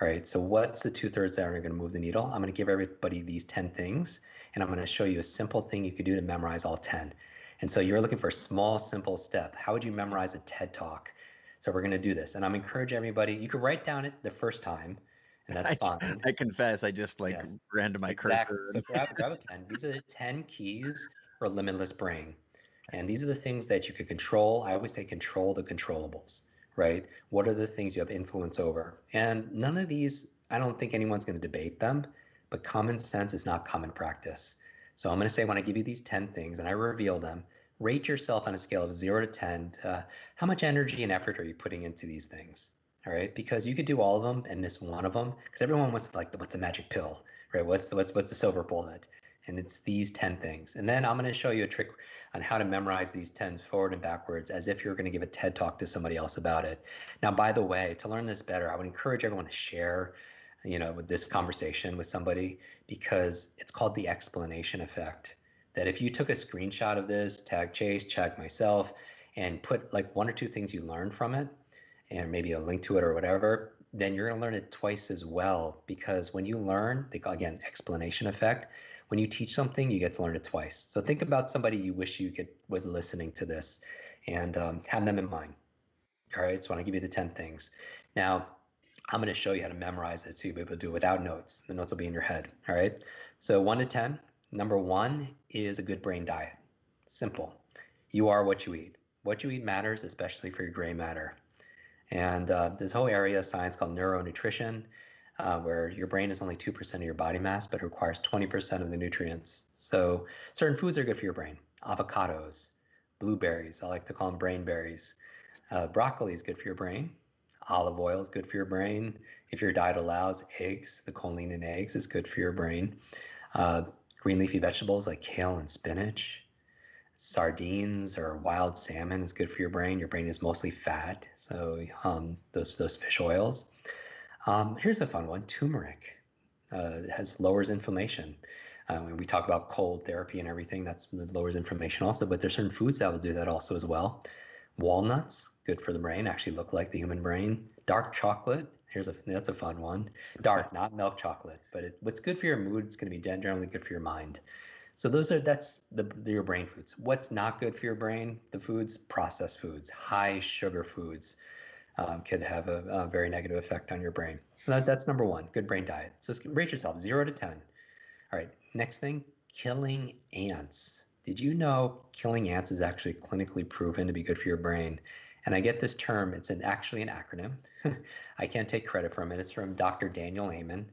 All right. So what's the 2/3 that are going to move the needle? I'm going to give everybody these 10 things, and I'm going to show you a simple thing you could do to memorize all 10. And so you're looking for a small, simple step. How would you memorize a TED Talk? So we're going to do this, and I'm encouraging everybody. You could write down it the first time, and that's fine. I confess, I just like Yes, ran to my exactly. cursor. So grab a pen. These are the 10 keys for a limitless brain. And these are the things that you could control. I always say control the controllables, right? What are the things you have influence over? And none of these, I don't think anyone's going to debate them, but common sense is not common practice. So I'm going to say, when I give you these 10 things and I reveal them, rate yourself on a scale of 0 to 10. How much energy and effort are you putting into these things? All right, because you could do all of them and miss one of them, because everyone wants like, what's the magic pill, right? What's the silver bullet? And it's these 10 things. And then I'm going to show you a trick on how to memorize these 10 forward and backwards, as if you're going to give a TED talk to somebody else about it. Now, by the way, to learn this better, I would encourage everyone to share, you know, with this conversation with somebody, because it's called the explanation effect. That if you took a screenshot of this, tag Chase, tag myself, and put like 1 or 2 things you learned from it, and maybe a link to it or whatever, then you're going to learn it twice as well. Because when you learn, they call, again, explanation effect. When you teach something, you get to learn it twice. So think about somebody you wish you was listening to this, and have them in mind. All right. So when I give you the 10 things, now I'm going to show you how to memorize it so you'll be able to do it without notes. The notes will be in your head. All right. So 1 to 10. Number 1 is a good brain diet. Simple. You are what you eat. What you eat matters, especially for your gray matter. And this whole area of science called neuronutrition, where your brain is only 2% of your body mass, but it requires 20% of the nutrients. So certain foods are good for your brain. Avocados, blueberries, I like to call them brain berries. Broccoli is good for your brain. Olive oil is good for your brain. If your diet allows, eggs, the choline in eggs is good for your brain. Green leafy vegetables like kale and spinach. Sardines or wild salmon is good for your brain. Your brain is mostly fat, so those fish oils. Here's a fun one: turmeric lowers inflammation. When we talk about cold therapy and everything, that lowers inflammation also. But there's certain foods that will do that also as well. Walnuts, good for the brain. Actually, look like the human brain. Dark chocolate. That's a fun one. Dark, not milk chocolate, but what's good for your mood, it's going to be generally good for your mind. So that's your brain foods. What's not good for your brain? The foods, processed foods, high sugar foods, could have a very negative effect on your brain. So that's number 1, good brain diet. So rate yourself 0 to 10. All right, next thing, killing ants. Did you know killing ants is actually clinically proven to be good for your brain? And I get this term, it's actually an acronym. I can't take credit from it. It's from Dr. Daniel Amen,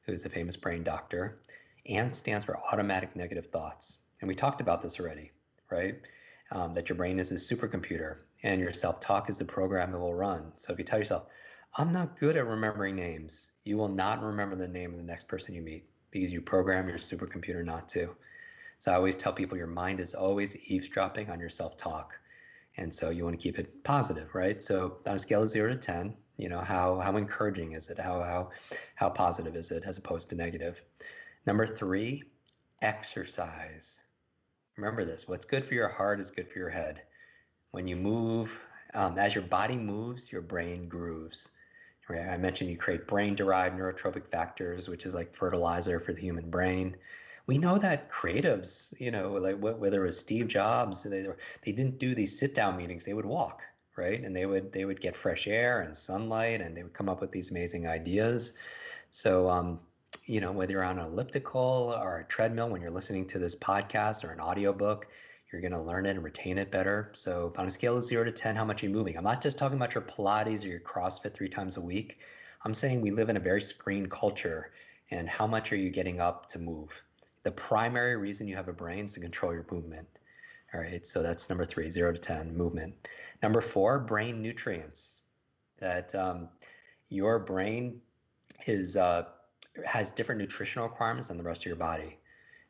who's a famous brain doctor. ANT stands for automatic negative thoughts. And we talked about this already, right? That your brain is a supercomputer and your self-talk is the program it will run. So if you tell yourself, I'm not good at remembering names. You will not remember the name of the next person you meet because you program your supercomputer not to. So I always tell people your mind is always eavesdropping on your self-talk. And so you want to keep it positive, right? So on a scale of 0 to 10, how encouraging is it? How positive is it as opposed to negative? Number 3, exercise. Remember this, what's good for your heart is good for your head. When you move, as your body moves, your brain grooves. Right? I mentioned you create brain-derived neurotropic factors, which is like fertilizer for the human brain. We know that creatives, like whether it was Steve Jobs, they didn't do these sit-down meetings. They would walk, right? And they would get fresh air and sunlight, and they would come up with these amazing ideas. So, whether you're on an elliptical or a treadmill, when you're listening to this podcast or an audiobook, you're going to learn it and retain it better. So on a scale of 0 to 10, how much are you moving? I'm not just talking about your Pilates or your CrossFit 3 times a week. I'm saying we live in a very screen culture, and how much are you getting up to move? The primary reason you have a brain is to control your movement. All right, so that's number 3, 0 to 10, movement. Number 4, brain nutrients. That your brain is has different nutritional requirements than the rest of your body.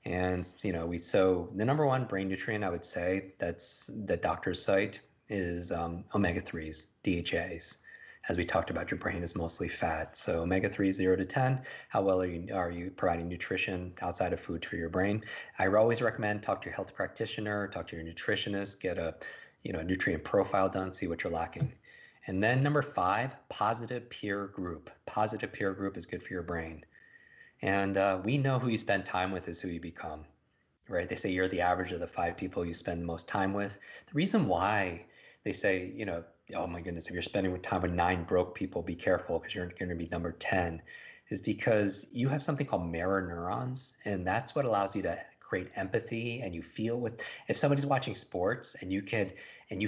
And so the number one brain nutrient I would say that's the doctors cite is omega-3s, DHAs. As we talked about, your brain is mostly fat. So omega-3 0 to 10, how well are you providing nutrition outside of food for your brain? I always recommend talk to your health practitioner, talk to your nutritionist, get a nutrient profile done, see what you're lacking. And then number 5, positive peer group. Positive peer group is good for your brain. And we know who you spend time with is who you become, right? They say you're the average of the 5 people you spend the most time with. The reason why they say, oh my goodness, if you're spending time with 9 broke people, be careful because you're going to be number 10, is because you have something called mirror neurons. And that's what allows you to create empathy, and you feel if somebody's watching sports and you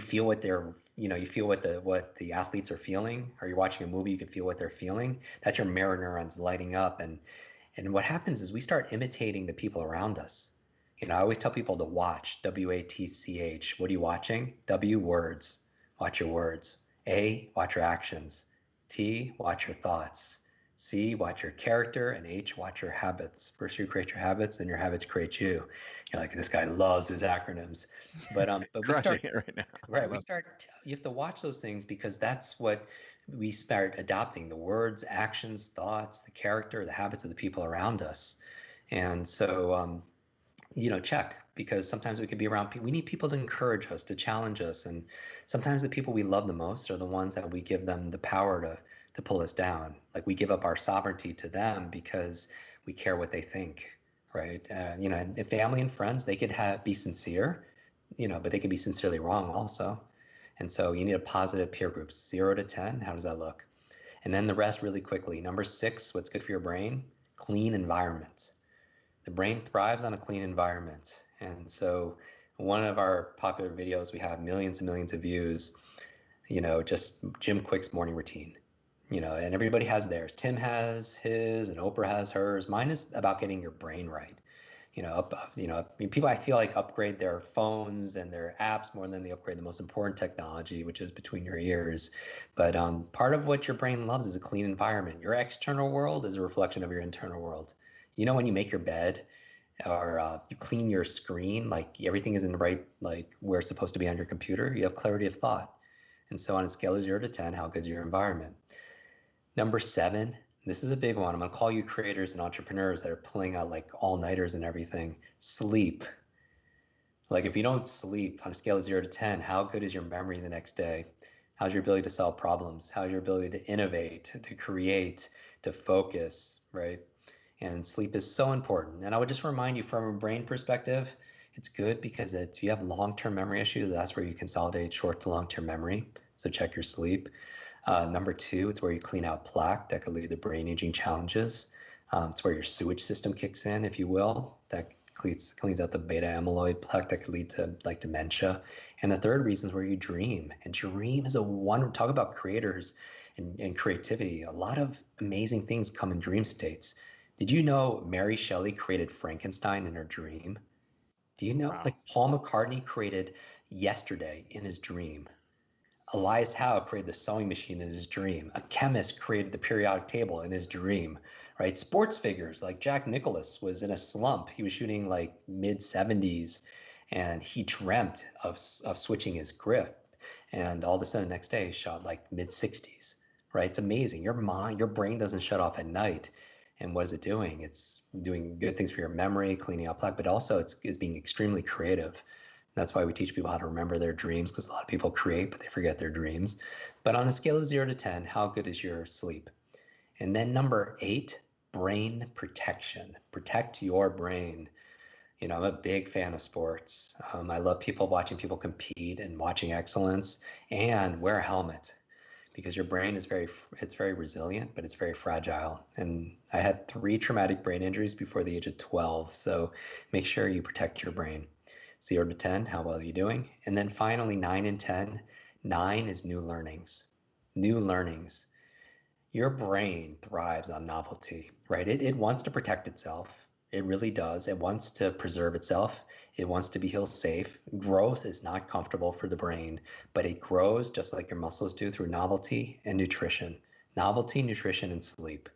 feel what they're, you feel what the athletes are feeling, or you're watching a movie, you can feel what they're feeling. That's your mirror neurons lighting up. And what happens is we start imitating the people around us. I always tell people to watch, WATCH. What are you watching? W, words. Watch your words. A, watch your actions. T, watch your thoughts. C, watch your character. And H, watch your habits. First you create your habits, then your habits create you. You're like, this guy loves his acronyms. But we start it right now. Right. You have to watch those things because that's what we start adopting: the words, actions, thoughts, the character, the habits of the people around us. And so, check, because sometimes we could be around people. We need people to encourage us, to challenge us. And sometimes the people we love the most are the ones that we give them the power to pull us down. Like we give up our sovereignty to them because we care what they think. Right. And family and friends, they could be sincere, but they could be sincerely wrong also. And so you need a positive peer group. 0 to 10, how does that look? And then the rest really quickly. Number 6, what's good for your brain? Clean environment. The brain thrives on a clean environment. And so one of our popular videos, we have millions and millions of views, just Jim Kwik's morning routine. And everybody has theirs. Tim has his, and Oprah has hers. Mine is about getting your brain right. People I feel like upgrade their phones and their apps more than they upgrade the most important technology, which is between your ears. But part of what your brain loves is a clean environment. Your external world is a reflection of your internal world. When you make your bed or you clean your screen, like everything is in the right, like where it's supposed to be on your computer, you have clarity of thought. And so on a scale of 0 to 10, how good is your environment? Number 7, this is a big one. I'm going to call you creators and entrepreneurs that are pulling out like all-nighters and everything. Sleep. Like if you don't sleep on a scale of 0 to 10, how good is your memory the next day? How's your ability to solve problems? How's your ability to innovate, to create, to focus, right? And sleep is so important. And I would just remind you, from a brain perspective, it's good because if you have long-term memory issues, that's where you consolidate short to long-term memory. So check your sleep. Number 2, it's where you clean out plaque that could lead to brain aging challenges. It's where your sewage system kicks in, if you will. That cleans out the beta amyloid plaque that could lead to like dementia. And the third reason is where you dream. And dream is talk about creators and creativity. A lot of amazing things come in dream states. Did you know Mary Shelley created Frankenstein in her dream? Do you know, Wow. like Paul McCartney created Yesterday in his dream? Elias Howe created the sewing machine in his dream. A chemist created the periodic table in his dream, right? Sports figures like Jack Nicklaus was in a slump. He was shooting like mid 70s and he dreamt of switching his grip. And all of a sudden, the next day, he shot like mid 60s, right? It's amazing. Your mind, your brain doesn't shut off at night. And what is it doing? It's doing good things for your memory, cleaning out plaque, but also it's being extremely creative. That's why we teach people how to remember their dreams, because a lot of people create, but they forget their dreams. But on a scale of 0 to 10, how good is your sleep? And then number 8, brain protection. Protect your brain. You know, I'm a big fan of sports. I love watching people compete and watching excellence. And wear a helmet, because your brain is it's very resilient, but it's very fragile. And I had 3 traumatic brain injuries before the age of 12. So make sure you protect your brain. 0 to 10, how well are you doing? And then finally, 9 and 10. 9 is new learnings. New learnings. Your brain thrives on novelty, right? It wants to protect itself. It really does. It wants to preserve itself. It wants to be heal safe. Growth is not comfortable for the brain, but it grows just like your muscles do through novelty and nutrition. Novelty, nutrition, and sleep.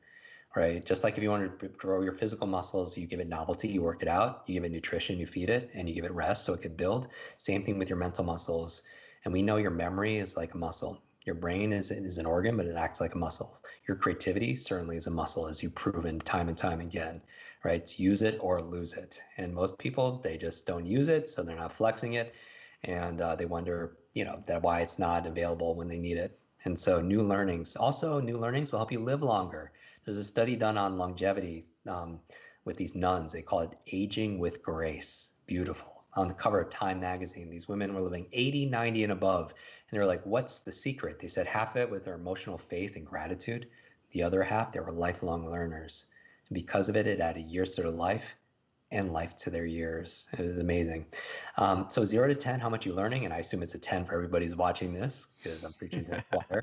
Right? Just like if you want to grow your physical muscles, you give it novelty, you work it out, you give it nutrition, you feed it, and you give it rest so it could build. Same thing with your mental muscles. And we know your memory is like a muscle. Your brain is an organ, but it acts like a muscle. Your creativity certainly is a muscle, as you've proven time and time again, right? It's use it or lose it. And most people, they just don't use it, so they're not flexing it. And they wonder, that why it's not available when they need it. And so new learnings. Also, new learnings will help you live longer. There's a study done on longevity with these nuns. They call it aging with grace. Beautiful. On the cover of Time magazine, these women were living 80, 90 and above. And they were like, what's the secret? They said half of it was their emotional faith and gratitude. The other half, they were lifelong learners. And because of it, it added years to their life and life to their years. It was amazing. So 0 to 10, how much you learning? And I assume it's a 10 for everybody who's watching this, because I'm preaching to the choir.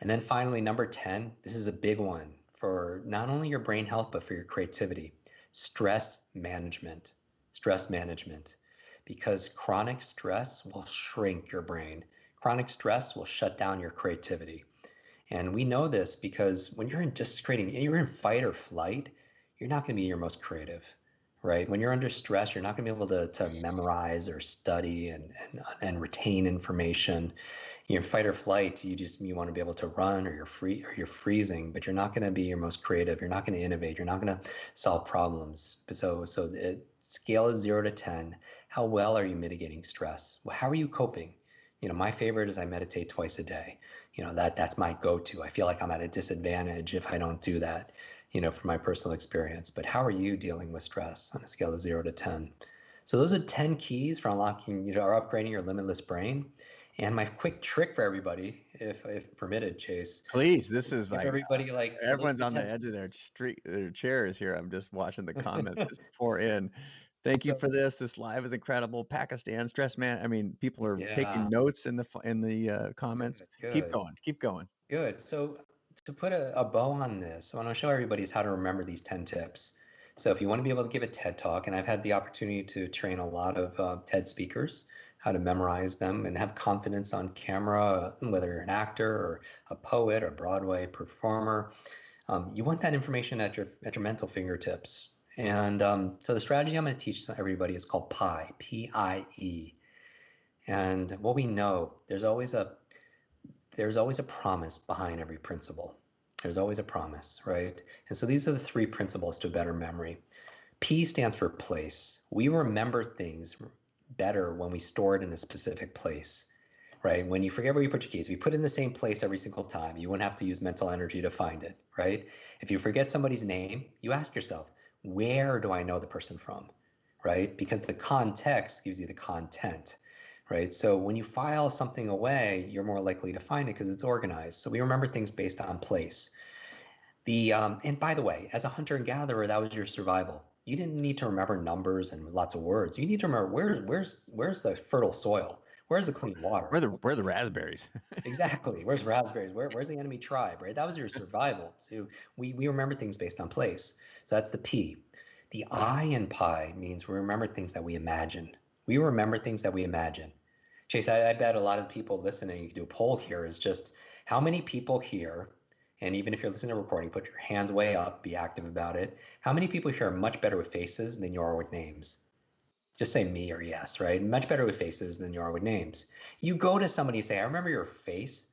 And then finally, number 10, this is a big one for not only your brain health, but for your creativity. Stress management. Stress management. Because chronic stress will shrink your brain. Chronic stress will shut down your creativity. And we know this because when you're you're in fight or flight, you're not going to be your most creative, right? When you're under stress, you're not going to be able to memorize or study and retain information. You're in fight or flight, you want to be able to run, or you're freezing, but you're not going to be your most creative. You're not going to innovate. You're not going to solve problems. So the scale is 0 to 10. How well are you mitigating stress? Well, how are you coping? My favorite is I meditate twice a day. That's my go-to. I feel like I'm at a disadvantage if I don't do that, from my personal experience. But how are you dealing with stress on a scale of 0 to 10? So those are 10 keys for unlocking, or upgrading your limitless brain. And my quick trick for everybody, if permitted, Chase. Please, this is like everybody everyone's on the edge of their chairs here. I'm just watching the comments just pour in. Thank you for this. This live is incredible. Pakistan, stress man. I mean, people are taking notes in the comments. Good. Keep going. Good. So to put a bow on this, I want to show everybody is how to remember these 10 tips. So if you want to be able to give a TED Talk, and I've had the opportunity to train a lot of TED speakers, how to memorize them and have confidence on camera, whether you're an actor or a poet or Broadway performer, you want that information at your mental fingertips. And so the strategy I'm going to teach everybody is called PIE, P-I-E. And what we know, there's always a promise behind every principle. There's always a promise, right? And so these are the 3 principles to better memory. P stands for place. We remember things better when we store it in a specific place, right? When you forget where you put your keys, if you put it in the same place every single time, you wouldn't have to use mental energy to find it, right? If you forget somebody's name, you ask yourself, where do I know the person from, right? Because the context gives you the content, right? So when you file something away, you're more likely to find it because it's organized. So we remember things based on place. And by the way, as a hunter and gatherer, that was your survival. You didn't need to remember numbers and lots of words. You need to remember where's the fertile soil? Where's the clean water? Where are the raspberries? Exactly. Where's raspberries? Where's the enemy tribe, right? That was your survival. So we remember things based on place. So that's the P. The I in PI means we remember things that we imagine. We remember things that we imagine. Chase, I bet a lot of people listening, you can do a poll here, is just how many people here, and even if you're listening to a recording, put your hands way up, be active about it. How many people here are much better with faces than you are with names? Just say me or yes, right? Much better with faces than you are with names. You go to somebody and say, I remember your face,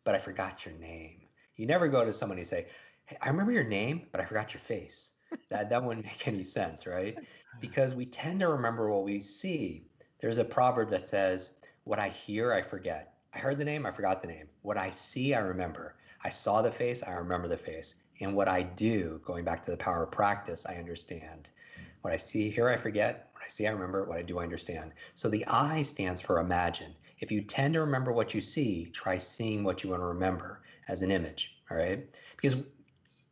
but I forgot your name. You never go to somebody and say, hey, I remember your name, but I forgot your face. That wouldn't make any sense, right? Because we tend to remember what we see. There's a proverb that says, what I hear, I forget. I heard the name, I forgot the name. What I see, I remember. I saw the face, I remember the face. And what I do, going back to the power of practice, I understand. What I see here, I forget. What I see, I remember. What I do, I understand. So the I stands for imagine. If you tend to remember what you see, try seeing what you want to remember as an image, all right? Because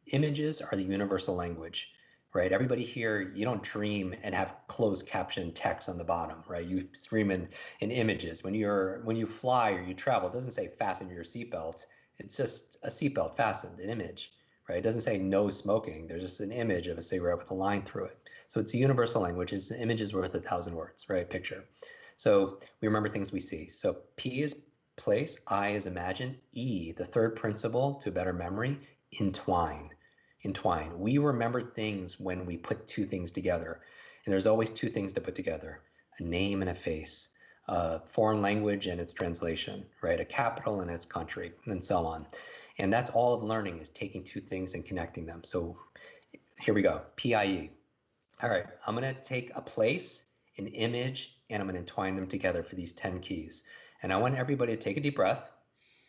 images are the universal language, right? Everybody here, you don't dream and have closed caption text on the bottom, right? You dream in images. When you fly or you travel, it doesn't say fasten your seatbelt. It's just a seatbelt fastened, an image, right? It doesn't say no smoking. There's just an image of a cigarette with a line through it. So it's a universal language. It's an image is worth 1,000 words, right? Picture. So we remember things we see. So P is place, I is imagine, E, the third principle to better memory, entwine. Entwine. We remember things when we put two things together. And there's always two things to put together, a name and a face, a foreign language and its translation, right? A capital and its country, and so on. And that's all of learning, is taking two things and connecting them. So here we go, PIE. All right, I'm gonna take a place, an image, and I'm gonna entwine them together for these 10 keys. And I want everybody to take a deep breath.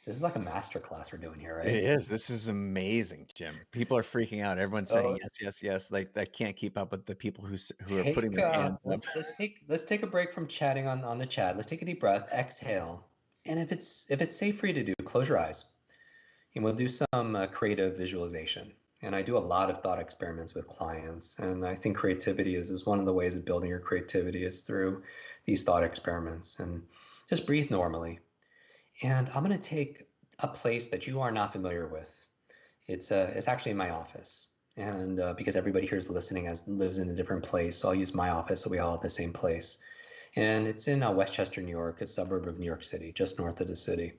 This is like a master class we're doing here, It right? is. This is amazing, Jim. People are freaking out. Everyone's saying So yes, yes, yes. Like that can't keep up with the people who are putting take their hands up. let's take a break from chatting on the chat. Let's take a deep breath, exhale. And if it's safe for you to do, close your eyes. And we'll do some creative visualization. And I do a lot of thought experiments with clients. And I think creativity is one of the ways of building your creativity is through these thought experiments. And just breathe normally. And I'm going to take a place that you are not familiar with. It's actually in my office. And because everybody here is listening as lives in a different place, so I'll use my office so we all have the same place. And it's in Westchester, New York, a suburb of New York City, just north of the city.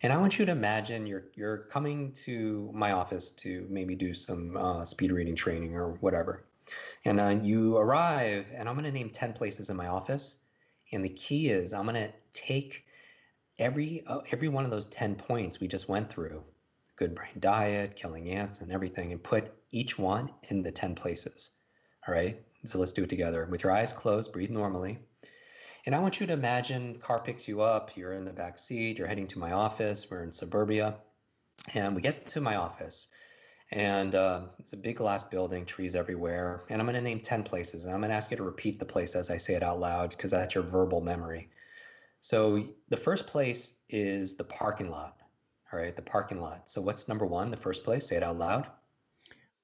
And I want you to imagine you're coming to my office to maybe do some speed reading training or whatever. And you arrive, and I'm going to name 10 places in my office. And the key is I'm going to take every one of those 10 points we just went through, good brain diet, killing ants, and everything, and put each one in the 10 places. All right. So let's do it together. With your eyes closed, breathe normally. And I want you to imagine car picks you up, you're in the back seat, you're heading to my office, we're in suburbia, and we get to my office. And it's a big glass building, trees everywhere. And I'm going to name 10 places. And I'm going to ask you to repeat the place as I say it out loud, because that's your verbal memory. So the first place is the parking lot. All right, the parking lot. So what's number one, the first place? Say it out loud.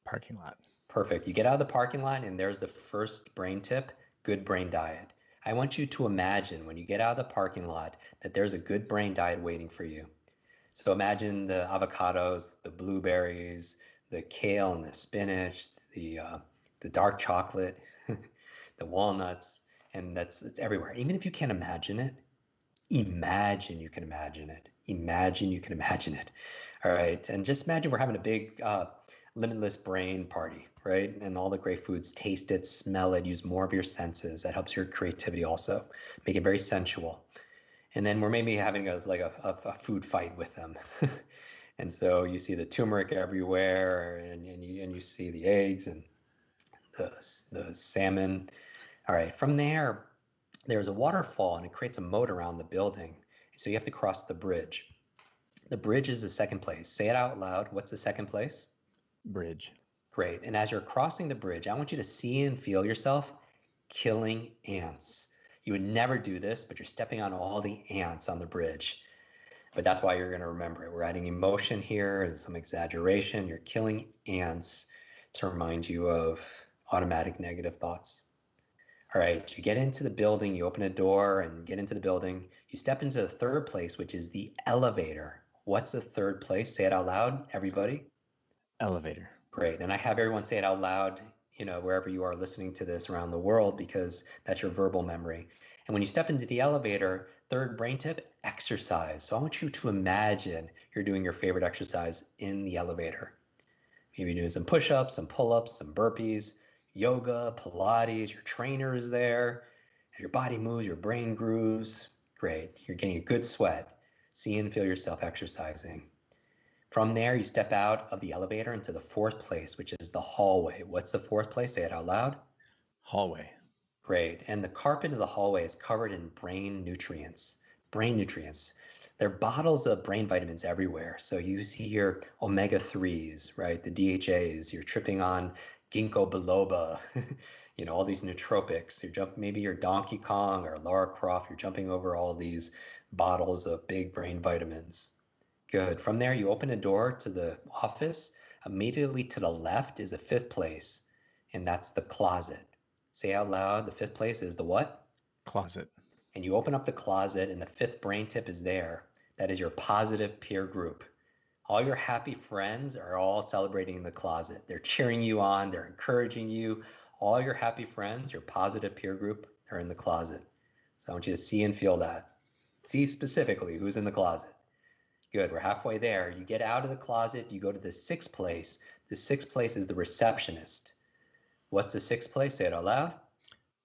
Parking lot. Perfect. You get out of the parking lot, and there's the first brain tip, good brain diet. I want you to imagine when you get out of the parking lot that there's a good brain diet waiting for you. So imagine the avocados, the blueberries, the kale and the spinach, the dark chocolate, the walnuts, and it's everywhere. Even if you can't imagine it, imagine you can imagine it. Imagine you can imagine it. All right, and just imagine we're having a big limitless brain party, right? And all the great foods, taste it, smell it, use more of your senses. That helps your creativity also. Make it very sensual. And then we're maybe having a food fight with them. And so you see the turmeric everywhere, and you see the eggs and the salmon. All right, from there, there's a waterfall, and it creates a moat around the building. So you have to cross the bridge. The bridge is the second place. Say it out loud. What's the second place? Bridge. Great. And as you're crossing the bridge, I want you to see and feel yourself killing ants. You would never do this, but you're stepping on all the ants on the bridge. But that's why you're going to remember it. We're adding emotion here and some exaggeration. You're killing ants to remind you of automatic negative thoughts. All right, you get into the building, you open a door and get into the building. You step into the third place, which is the elevator. What's the third place? Say it out loud, everybody. Elevator. Great. And I have everyone say it out loud, wherever you are listening to this around the world, because that's your verbal memory. And when you step into the elevator, third brain tip, exercise. So I want you to imagine you're doing your favorite exercise in the elevator. Maybe doing some push-ups, some pull-ups, some burpees, yoga, Pilates, your trainer is there. As your body moves, your brain grooves. Great. You're getting a good sweat. See and feel yourself exercising. From there, you step out of the elevator into the fourth place, which is the hallway. What's the fourth place? Say it out loud. Hallway. Great. And the carpet of the hallway is covered in brain nutrients. Brain nutrients. There are bottles of brain vitamins everywhere. So you see your omega-3s, right? The DHAs. You're tripping on ginkgo biloba, all these nootropics. Maybe you're Donkey Kong or Lara Croft. You're jumping over all these bottles of big brain vitamins. Good. From there, you open a door to the office. Immediately to the left is the fifth place, and that's the closet. Say out loud, the fifth place is the what? Closet. And you open up the closet, and the fifth brain tip is there. That is your positive peer group. All your happy friends are all celebrating in the closet. They're cheering you on. They're encouraging you. All your happy friends, your positive peer group, are in the closet. So I want you to see and feel that. See specifically who's in the closet. Good, we're halfway there. You get out of the closet, you go to the sixth place. The sixth place is the receptionist. What's the sixth place? Say it out loud.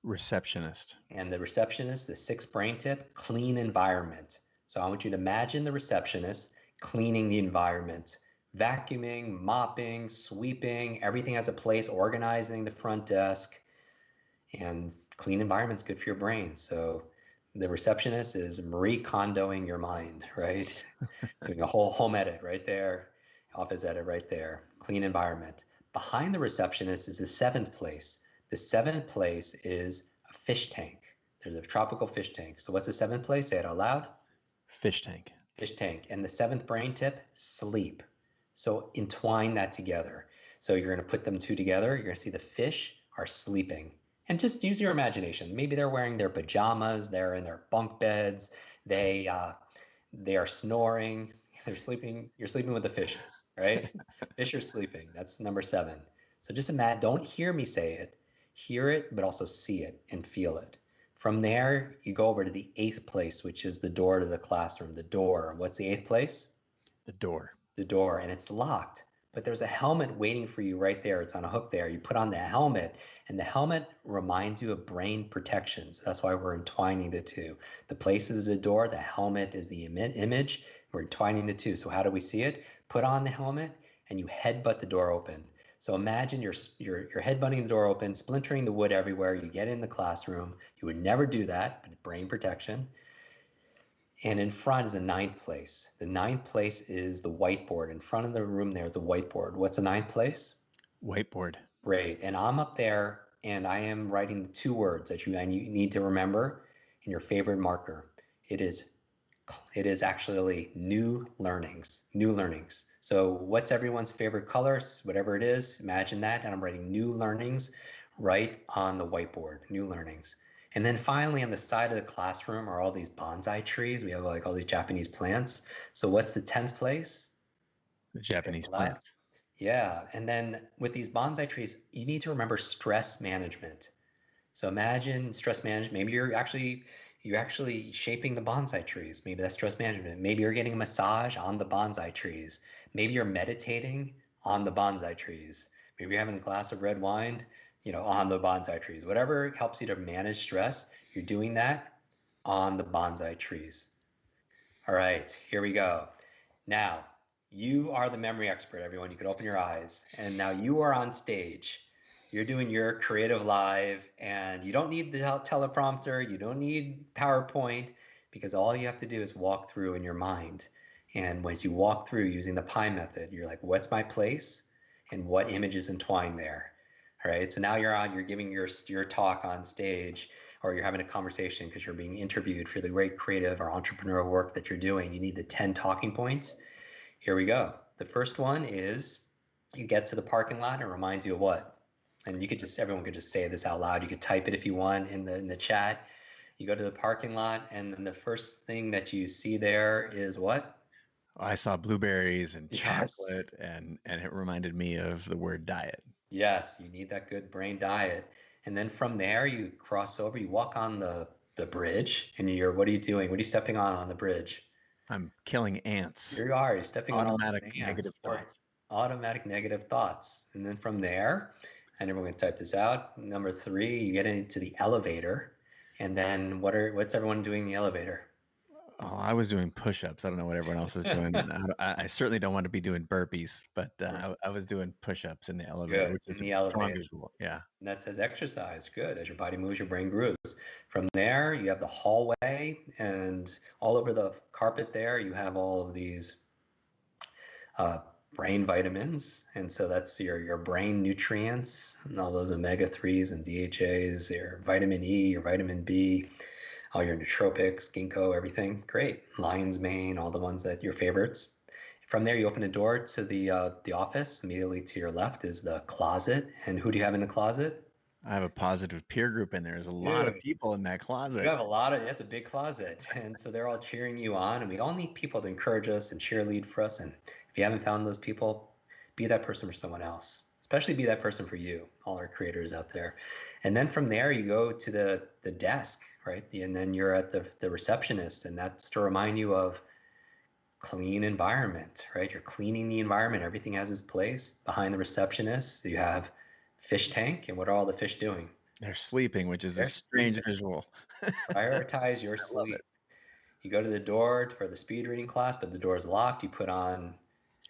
Receptionist. And the receptionist, the sixth brain tip, clean environment. So I want you to imagine the receptionist cleaning the environment, vacuuming, mopping, sweeping, everything has a place, organizing the front desk. And clean environment's good for your brain. So the receptionist is Marie Kondoing your mind, right? Doing a whole home edit right there, office edit right there, clean environment. Behind the receptionist is the seventh place. The seventh place is a fish tank. There's a tropical fish tank. So what's the seventh place? Say it out loud. Fish tank. Fish tank. And the seventh brain tip, sleep. So entwine that together. So you're going to put them two together. You're going to see the fish are sleeping. And just use your imagination. Maybe they're wearing their pajamas. They're in their bunk beds. They are snoring. They're sleeping. You're sleeping with the fishes, right? Fish are sleeping. That's number 7. So just imagine. Don't hear me say it. Hear it, but also see it and feel it. From there, you go over to the 8th place, which is the door to the classroom. The door. What's the 8th place? The door. The door, and it's locked. But there's a helmet waiting for you right there. It's on a hook there. You put on the helmet, and the helmet reminds you of brain protection. So that's why we're entwining the two. The place is the door. The helmet is the image. We're entwining the two. So how do we see it? Put on the helmet, and you headbutt the door open. So imagine you're headbutting the door open, splintering the wood everywhere. You get in the classroom. You would never do that, but brain protection. And in front is the 9th place. The 9th place is the whiteboard. In front of the room there is a whiteboard. What's the 9th place? Whiteboard. Great. And I'm up there, and I am writing the 2 words that you need to remember in your favorite marker. It is actually new learnings. New learnings. So what's everyone's favorite colors? Whatever it is, imagine that. And I'm writing new learnings right on the whiteboard. New learnings. And then finally on the side of the classroom are all these bonsai trees. We have like all these Japanese plants. So what's the 10th place? The Japanese plants. Yeah. And then with these bonsai trees, you need to remember stress management. So imagine stress management. Maybe you're actually shaping the bonsai trees. Maybe that's stress management. Maybe you're getting a massage on the bonsai trees. Maybe you're meditating on the bonsai trees. Maybe you're having a glass of red wine, on the bonsai trees. Whatever helps you to manage stress, you're doing that on the bonsai trees. All right, here we go. Now, you are the memory expert, everyone. You can open your eyes. And now you are on stage. You're doing your CreativeLive, and you don't need the teleprompter. You don't need PowerPoint, because all you have to do is walk through in your mind. And once you walk through using the pie method, you're like, what's my place? And what images entwine there? All right, so now you're giving your talk on stage, or you're having a conversation because you're being interviewed for the great creative or entrepreneurial work that you're doing. You need the 10 talking points. Here we go. The first one is you get to the parking lot and it reminds you of what? And everyone could just say this out loud. You could type it if you want in the chat. You go to the parking lot, and then the first thing that you see there is what? I saw blueberries and chocolate, and it reminded me of the word diet. Yes, you need that good brain diet. And then from there, you cross over, you walk on the the bridge, and what are you doing? What are you stepping on the bridge? I'm killing ants. Here you are, you're stepping on all Automatic these ants negative for thoughts. automatic negative thoughts. And then from there, and everyone can type this out. Number 3, you get into the elevator. And then what's everyone doing in the elevator? Oh, I was doing push-ups. I don't know what everyone else is doing. And I certainly don't want to be doing burpees, but I was doing push-ups in the elevator, Good, which in is a the strong elevator. visual. Yeah. And that says exercise. Good. As your body moves, your brain grooves. From there, you have the hallway, and all over the carpet there, you have all of these uh, brain vitamins. And so that's your brain nutrients and all those omega-3s and DHAs, your vitamin E, your vitamin B, all your nootropics, ginkgo, everything. Great. Lion's mane, all the ones that your favorites. From there, you open a door to the office. Immediately to your left is the closet. And who do you have in the closet? I have a positive peer group in there. There's a lot of Dude, people in that you closet. have a lot of, that's a big closet. And so they're all cheering you on. And we all need people to encourage us and cheerlead for us. And if you haven't found those people, be that person for someone else. Especially be that person for you, all our creators out there. And then from there, you go to the desk, right? And then you're at the receptionist. And that's to remind you of clean environment, right? You're cleaning the environment. Everything has its place. Behind the receptionist, you have fish tank. And what are all the fish doing? They're sleeping, which is a They're strange sleeping. visual. Prioritize your I love it. sleep. You go to the door for the speed reading class, but the door is locked. You put on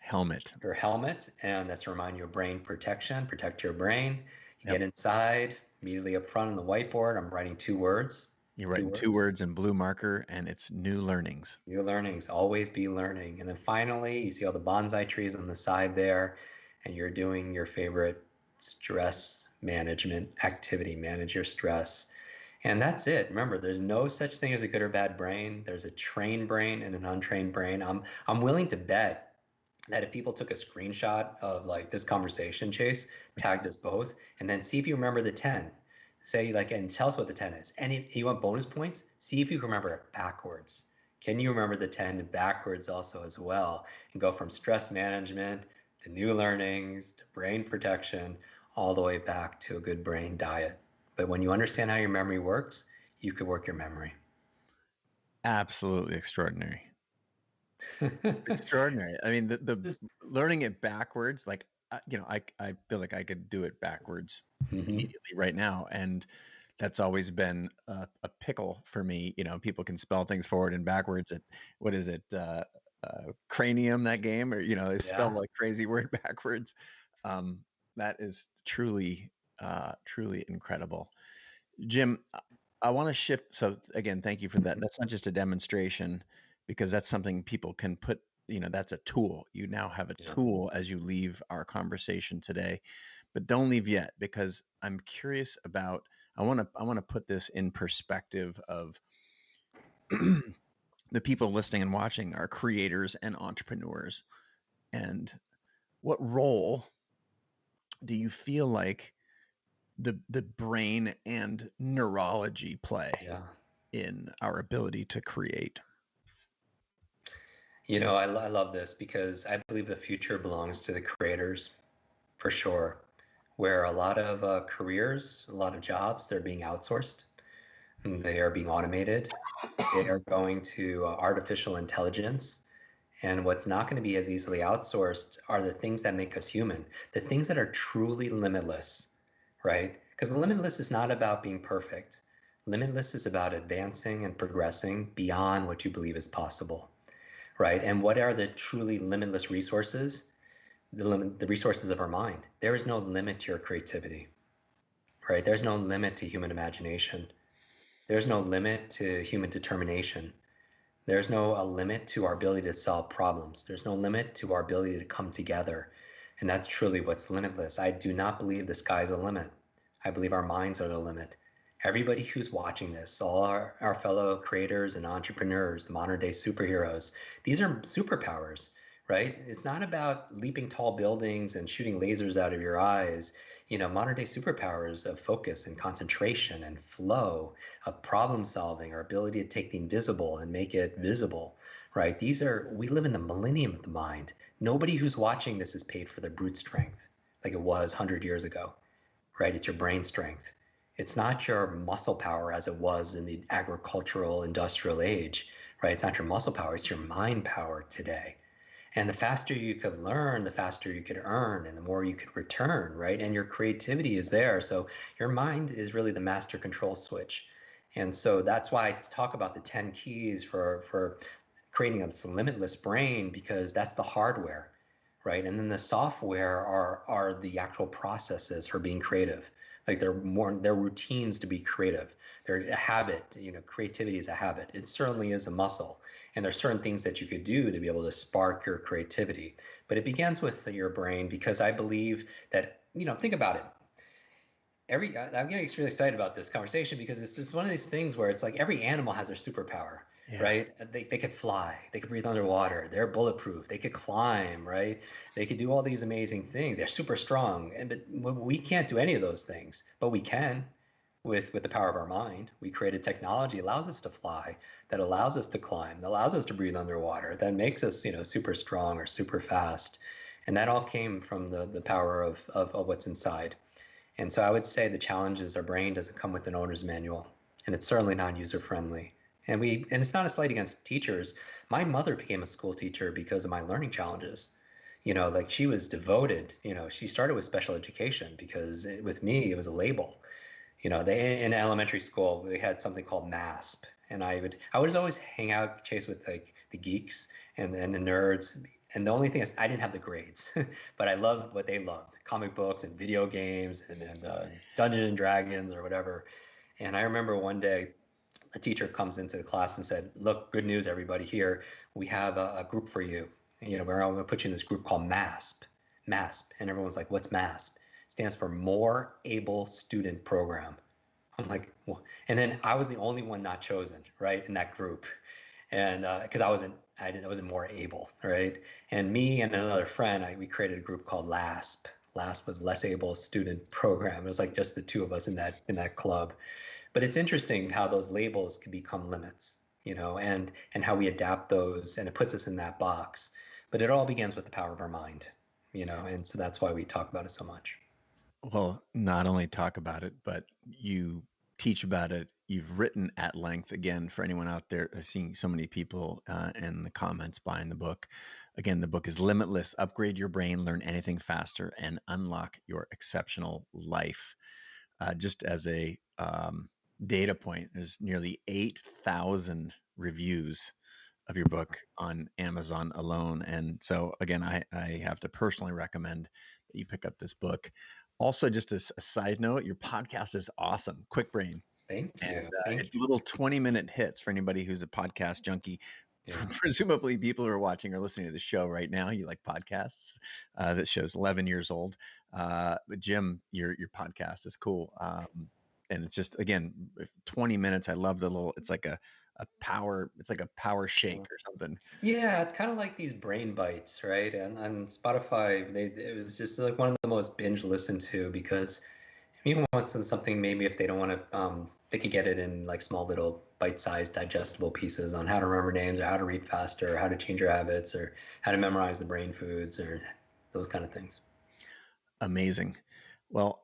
Helmet. your helmet, and that's to remind you of brain protection. Protect your brain. You Yep. get inside, immediately up front on the whiteboard, I'm writing 2 words. You're Two writing two words. words in blue marker, and it's new learnings. New learnings, always be learning. And then finally, you see all the bonsai trees on the side there, and you're doing your favorite stress management activity, manage your stress. And that's it. Remember, there's no such thing as a good or bad brain. There's a trained brain and an untrained brain. I'm willing to bet that if people took a screenshot of like this conversation, Chase, tagged us both, and then see if you remember the 10. Say like, and tell us what the 10 is. And if you want bonus points, see if you can remember it backwards. Can you remember the 10 backwards also as well? And go from stress management to new learnings to brain protection, all the way back to a good brain diet. But when you understand how your memory works, you could work your memory. Absolutely extraordinary. Extraordinary. I mean, the learning it backwards, like I feel like I could do it backwards Mhm. immediately right now, and that's always been a pickle for me. People can spell things forward and backwards. What is it? Cranium, that game, or they spell Yeah. a crazy word backwards. Um, that is truly incredible. Jim, I want to shift. So again, thank you for that. That's not just a demonstration, because that's something people can put, that's a tool. You now have a Yeah. tool as you leave our conversation today. But don't leave yet, because I'm curious about, I want to put this in perspective of the people listening and watching are creators and entrepreneurs. And what role do you feel like the brain and neurology play Yeah. in our ability to create? I love this because I believe the future belongs to the creators for sure, where a lot of careers, a lot of jobs, they're being outsourced, and they are being automated. They are going to artificial intelligence. And what's not going to be as easily outsourced are the things that make us human, the things that are truly limitless, right? Because the limitless is not about being perfect. Limitless is about advancing and progressing beyond what you believe is possible, right? And what are the truly limitless resources? The resources of our mind. There is no limit to your creativity, right? There's no limit to human imagination. There's no limit to human determination. There's no a limit to our ability to solve problems. There's no limit to our ability to come together. And that's truly what's limitless. I do not believe the sky's a limit. I believe our minds are the limit. Everybody who's watching this, all our fellow creators and entrepreneurs, modern day superheroes, these are superpowers, right? It's not about leaping tall buildings and shooting lasers out of your eyes. Modern day superpowers of focus and concentration and flow, of problem solving, our ability to take the invisible and make it visible, right? We live in the millennium of the mind. Nobody who's watching this is paid for their brute strength like it was 100 years ago, right? It's your brain strength. It's not your muscle power as it was in the agricultural industrial age, right? It's not your muscle power, it's your mind power today. And the faster you could learn, the faster you could earn, and the more you could return, right? And your creativity is there. So your mind is really the master control switch. And so that's why I talk about the 10 keys for creating a limitless brain, because that's the hardware, right? And then the software are the actual processes for being creative. Like they're routines to be creative. They're a habit. Creativity is a habit. It certainly is a muscle. And there's certain things that you could do to be able to spark your creativity. But it begins with your brain, because I believe that, think about it. I'm getting really excited about this conversation, because it's one of these things where it's like every animal has their superpower, Yeah. right? They could fly, they could breathe underwater, they're bulletproof, they could climb, right? They could do all these amazing things. They're super strong, but we can't do any of those things, but we can with the power of our mind. We created technology that allows us to fly, that allows us to climb, that allows us to breathe underwater, that makes us, super strong or super fast, and that all came from the power of what's inside. And so I would say the challenge is our brain doesn't come with an owner's manual, and it's certainly not user friendly. And it's not a slight against teachers. My mother became a school teacher because of my learning challenges. Like she was devoted. She started with special education because with me it was a label. They in elementary school we had something called MASP, and I would always hang out, chase with like the geeks and the nerds. And the only thing is I didn't have the grades, but I loved what they loved: comic books and video games and Dungeons and Dragons or whatever. And I remember one day a teacher comes into the class and said, "Look, good news, everybody here. We have a group for you. We're going to put you in this group called MASP." MASP, and everyone's like, "What's MASP?" It stands for More Able Student Program. I'm like, well, and then I was the only one not chosen, right, in that group, and because I wasn't more able, right? And me and another friend, we created a group called LASP. LASP was Less Able Student Program. It was like just the two of us in that club. But it's interesting how those labels can become limits, and how we adapt those, and it puts us in that box. But it all begins with the power of our mind, and so that's why we talk about it so much. Well, not only talk about it, but you teach about it. You've written at length. Again, for anyone out there, seeing so many people in the comments buying the book. Again, the book is Limitless. Upgrade your brain, learn anything faster, and unlock your exceptional life. Just as a data point, there's nearly 8,000 reviews of your book on Amazon alone. And so, again, I have to personally recommend that you pick up this book. Also, just as a side note, your podcast is awesome, Quick Brain. Thank And you. Thank it's you. little 20-minute hits for anybody who's a podcast junkie. Yeah. Presumably, people who are watching or listening to the show right now, you like podcasts. That show's 11 years old. But Jim, your podcast is cool. And it's just, again, 20 minutes. I love the little. It's like a power. It's like a power shake or something. Yeah, it's kind of like these brain bites, right? And on Spotify, it was just like one of the most binge listened to, because even once it's something, maybe if they don't want to, they could get it in like small little bite-sized digestible pieces on how to remember names, or how to read faster, or how to change your habits, or how to memorize the brain foods, or those kind of things. Amazing. Well,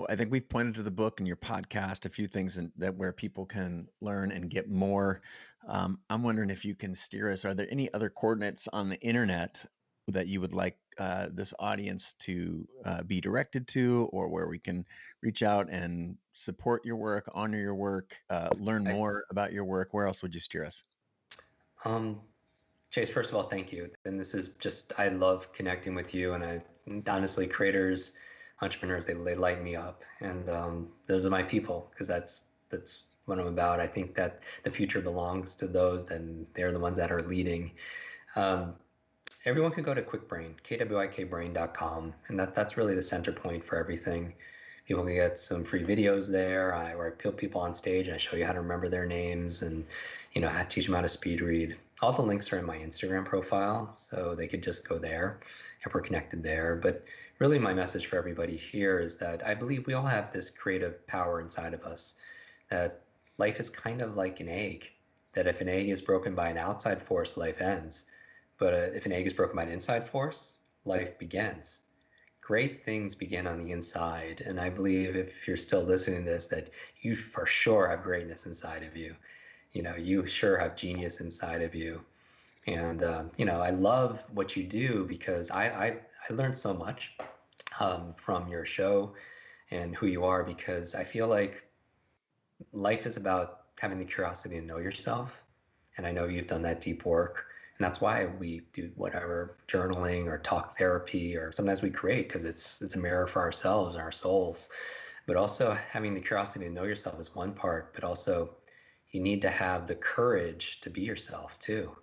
I think we've pointed to the book and your podcast, a few things that where people can learn and get more. I'm wondering if you can steer us. Are there any other coordinates on the internet that you would like this audience to be directed to, or where we can reach out and support your work, honor your work, learn Right. more about your work? Where else would you steer us? Um, Chase, first of all, thank you. And this is just, I love connecting with you. And honestly, creators, entrepreneurs, they light me up. And those are my people, because that's what I'm about. I think that the future belongs to those, and they're the ones that are leading. Um, Everyone can go to QuickBrain, kwikbrain.com, and that's really the center point for everything. People can get some free videos there, where I put people on stage and I show you how to remember their names, and how to teach them how to speed read. All the links are in my Instagram profile, so they could just go there if we're connected there. But really, my message for everybody here is that I believe we all have this creative power inside of us. That life is kind of like an egg. That if an egg is broken by an outside force, life ends. But if an egg is broken by an inside force, life begins. great things begin on the inside. And I believe if you're still listening to this, that you for sure have greatness inside of you. You sure have genius inside of you. And I love what you do because I learned so much from your show and who you are, because I feel like life is about having the curiosity to know yourself. And I know you've done that deep work. And that's why we do whatever, journaling or talk therapy, or sometimes we create, because it's a mirror for ourselves and our souls. But also having the curiosity to know yourself is one part, but also you need to have the courage to be yourself too,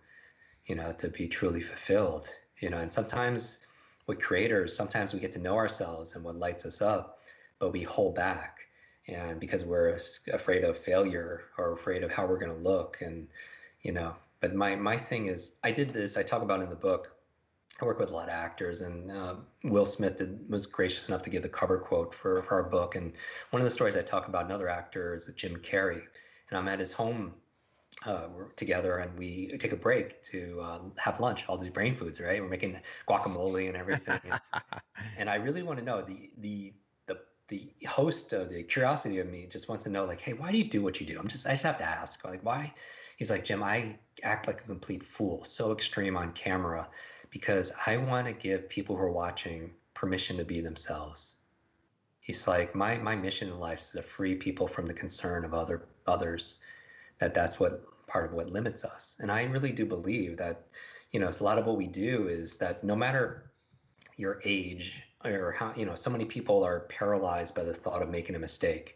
to be truly fulfilled. And sometimes with creators, sometimes we get to know ourselves and what lights us up, but we hold back. And because we're afraid of failure or afraid of how we're going to look. And, but my thing is, I did this, I talk about in the book. I work with a lot of actors, and Will Smith was gracious enough to give the cover quote for our book. And one of the stories I talk about, another actor, is Jim Carrey. And I'm at his home, we're together, and we take a break to have lunch, all these brain foods, right? We're making guacamole and everything. And I really want to know, the host of the curiosity of me just wants to know, like, hey, why do you do what you do? I just have to ask, like, why? He's like, Jim, I act like a complete fool, so extreme on camera, because I want to give people who are watching permission to be themselves. He's like, my mission in life is to free people from the concern of others. That's what part of what limits us. And I really do believe that, it's a lot of what we do is that no matter your age or how, so many people are paralyzed by the thought of making a mistake.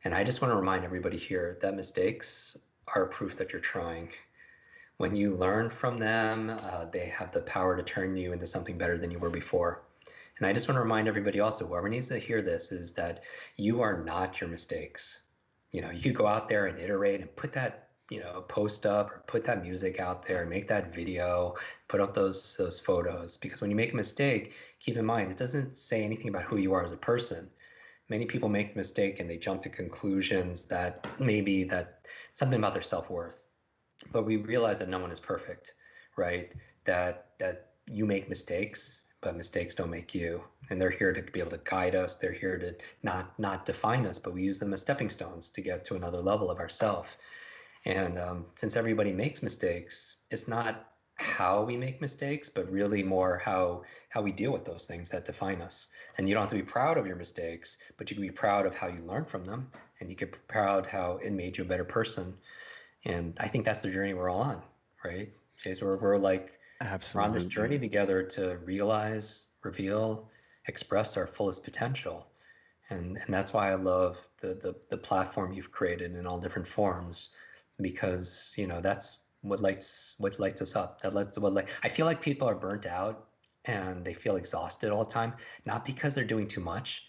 And I just want to remind everybody here that mistakes are proof that you're trying. When you learn from them, they have the power to turn you into something better than you were before. And I just want to remind everybody also, whoever needs to hear this, is that you are not your mistakes. You could go out there and iterate and put that, post up, or put that music out there, make that video, put up those photos. Because when you make a mistake, keep in mind, it doesn't say anything about who you are as a person. Many people make a mistake and they jump to conclusions that maybe that something about their self-worth. But we realize that no one is perfect, right? That you make mistakes, but mistakes don't make you. And they're here to be able to guide us. They're here to not define us, but we use them as stepping stones to get to another level of ourself. And since everybody makes mistakes, it's not how we make mistakes, but really more how we deal with those things that define us. And you don't have to be proud of your mistakes, but you can be proud of how you learned from them, and you can be proud how it made you a better person. And I think that's the journey we're all on, right? Chase, we're like, we're on this Absolutely. journey together to realize, reveal, express our fullest potential. And that's why I love the platform you've created in all different forms, because that's what lights us up. That lets what like I feel like people are burnt out and they feel exhausted all the time, not because they're doing too much.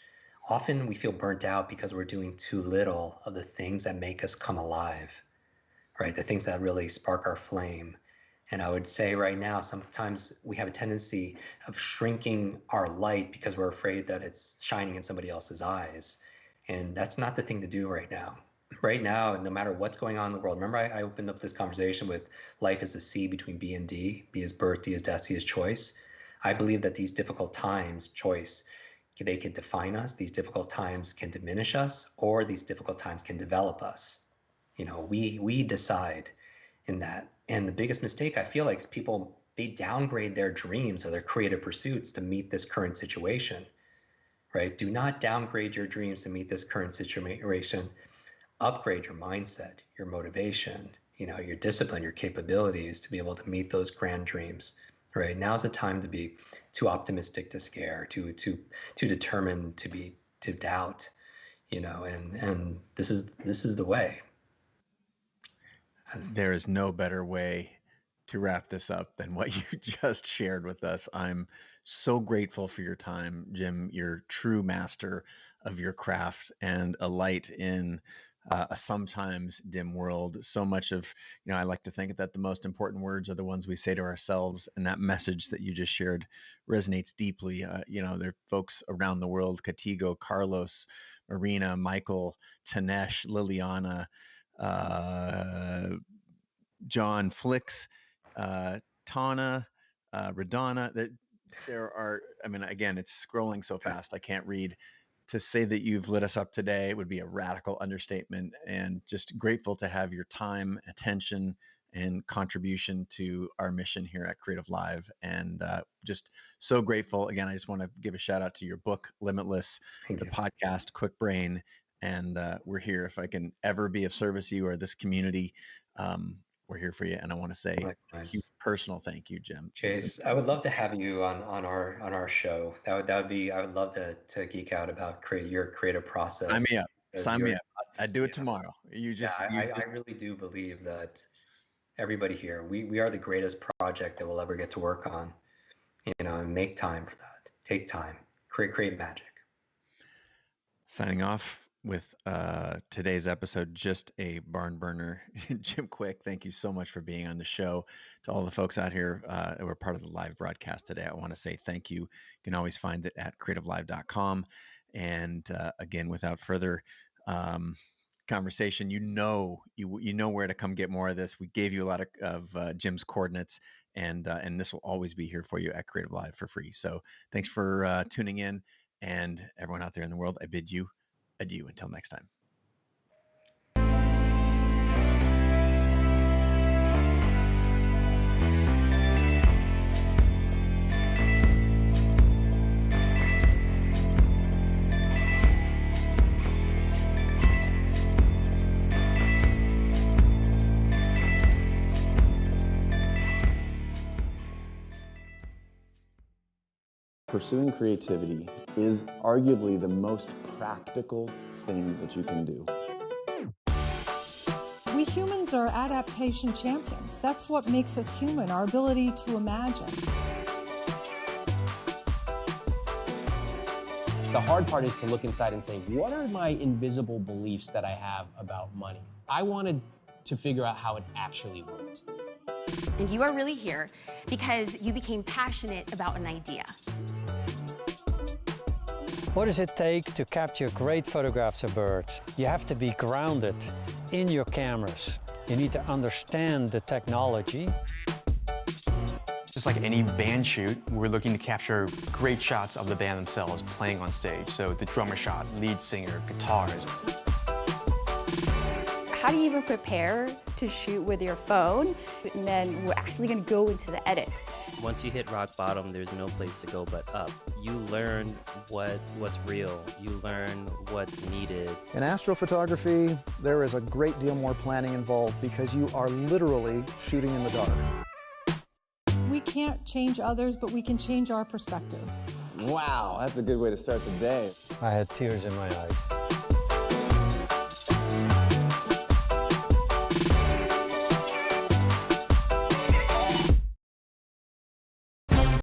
Often we feel burnt out because we're doing too little of the things that make us come alive, right? The things that really spark our flame. And I would say right now, sometimes we have a tendency of shrinking our light because we're afraid that it's shining in somebody else's eyes. And that's not the thing to do right now. Right now, no matter what's going on in the world, remember I opened up this conversation with life is a C between B and D. B is birth, D is death, C is choice. I believe that these difficult times, choice, they can define us. These difficult times can diminish us, or these difficult times can develop us. We decide in that. And the biggest mistake I feel like is people, they downgrade their dreams or their creative pursuits to meet this current situation, right? Do not downgrade your dreams to meet this current situation. Upgrade your mindset, your motivation, your discipline, your capabilities to be able to meet those grand dreams. Right? Now's the time to be too optimistic to scare, too determined to doubt, and this is the way. There is no better way to wrap this up than what you just shared with us. I'm so grateful for your time, Jim. You're true master of your craft and a light in a sometimes dim world. So much of, I like to think that the most important words are the ones we say to ourselves, and that message that you just shared resonates deeply. There are folks around the world: Katigo, Carlos, Marina, Michael, Tanesh, Liliana, uh, John Flicks, Tana, Radana, there are, I mean, again, it's scrolling so fast, I can't read. To say that you've lit us up today would be a radical understatement, and just grateful to have your time, attention, and contribution to our mission here at Creative Live. And just so grateful. Again, I just want to give a shout out to your book, Limitless, Thank the you. podcast, Quick Brain. And we're here. If I can ever be of service to you or this community, we're here for you. And I want to say a huge Likewise. personal thank you, Jim. Chase, I would love to have you on our show. That would be, I would love to geek out about your creative Sign me process, up. because Sign me you're, up. I'd do you it know, tomorrow. yeah, I really do believe that everybody here, we are the greatest project that we'll ever get to work on, and make time for that. Take time, create magic. Signing off with today's episode, just a barn burner. Jim Kwik, thank you so much for being on the show. To all the folks out here who are part of the live broadcast today, I want to say thank you. You can always find it at creativelive.com. And again, without further conversation, you know where to come get more of this. We gave you a lot of Jim's coordinates, and this will always be here for you at Creative Live for free. So thanks for tuning in. And everyone out there in the world, I bid you adieu until next time. Pursuing creativity is arguably the most practical thing that you can do. We humans are adaptation champions. That's what makes us human, our ability to imagine. The hard part is to look inside and say, what are my invisible beliefs that I have about money? I wanted to figure out how it actually worked. And you are really here because you became passionate about an idea. What does it take to capture great photographs of birds? You have to be grounded in your cameras. You need to understand the technology. Just like any band shoot, we're looking to capture great shots of the band themselves playing on stage. So the drummer shot, lead singer, guitars. How do you even prepare to shoot with your phone? And then we're actually going to go into the edit. Once you hit rock bottom, there's no place to go but up. You learn what's real. You learn what's needed. In astrophotography, there is a great deal more planning involved because you are literally shooting in the dark. We can't change others, but we can change our perspective. Wow, that's a good way to start the day. I had tears in my eyes.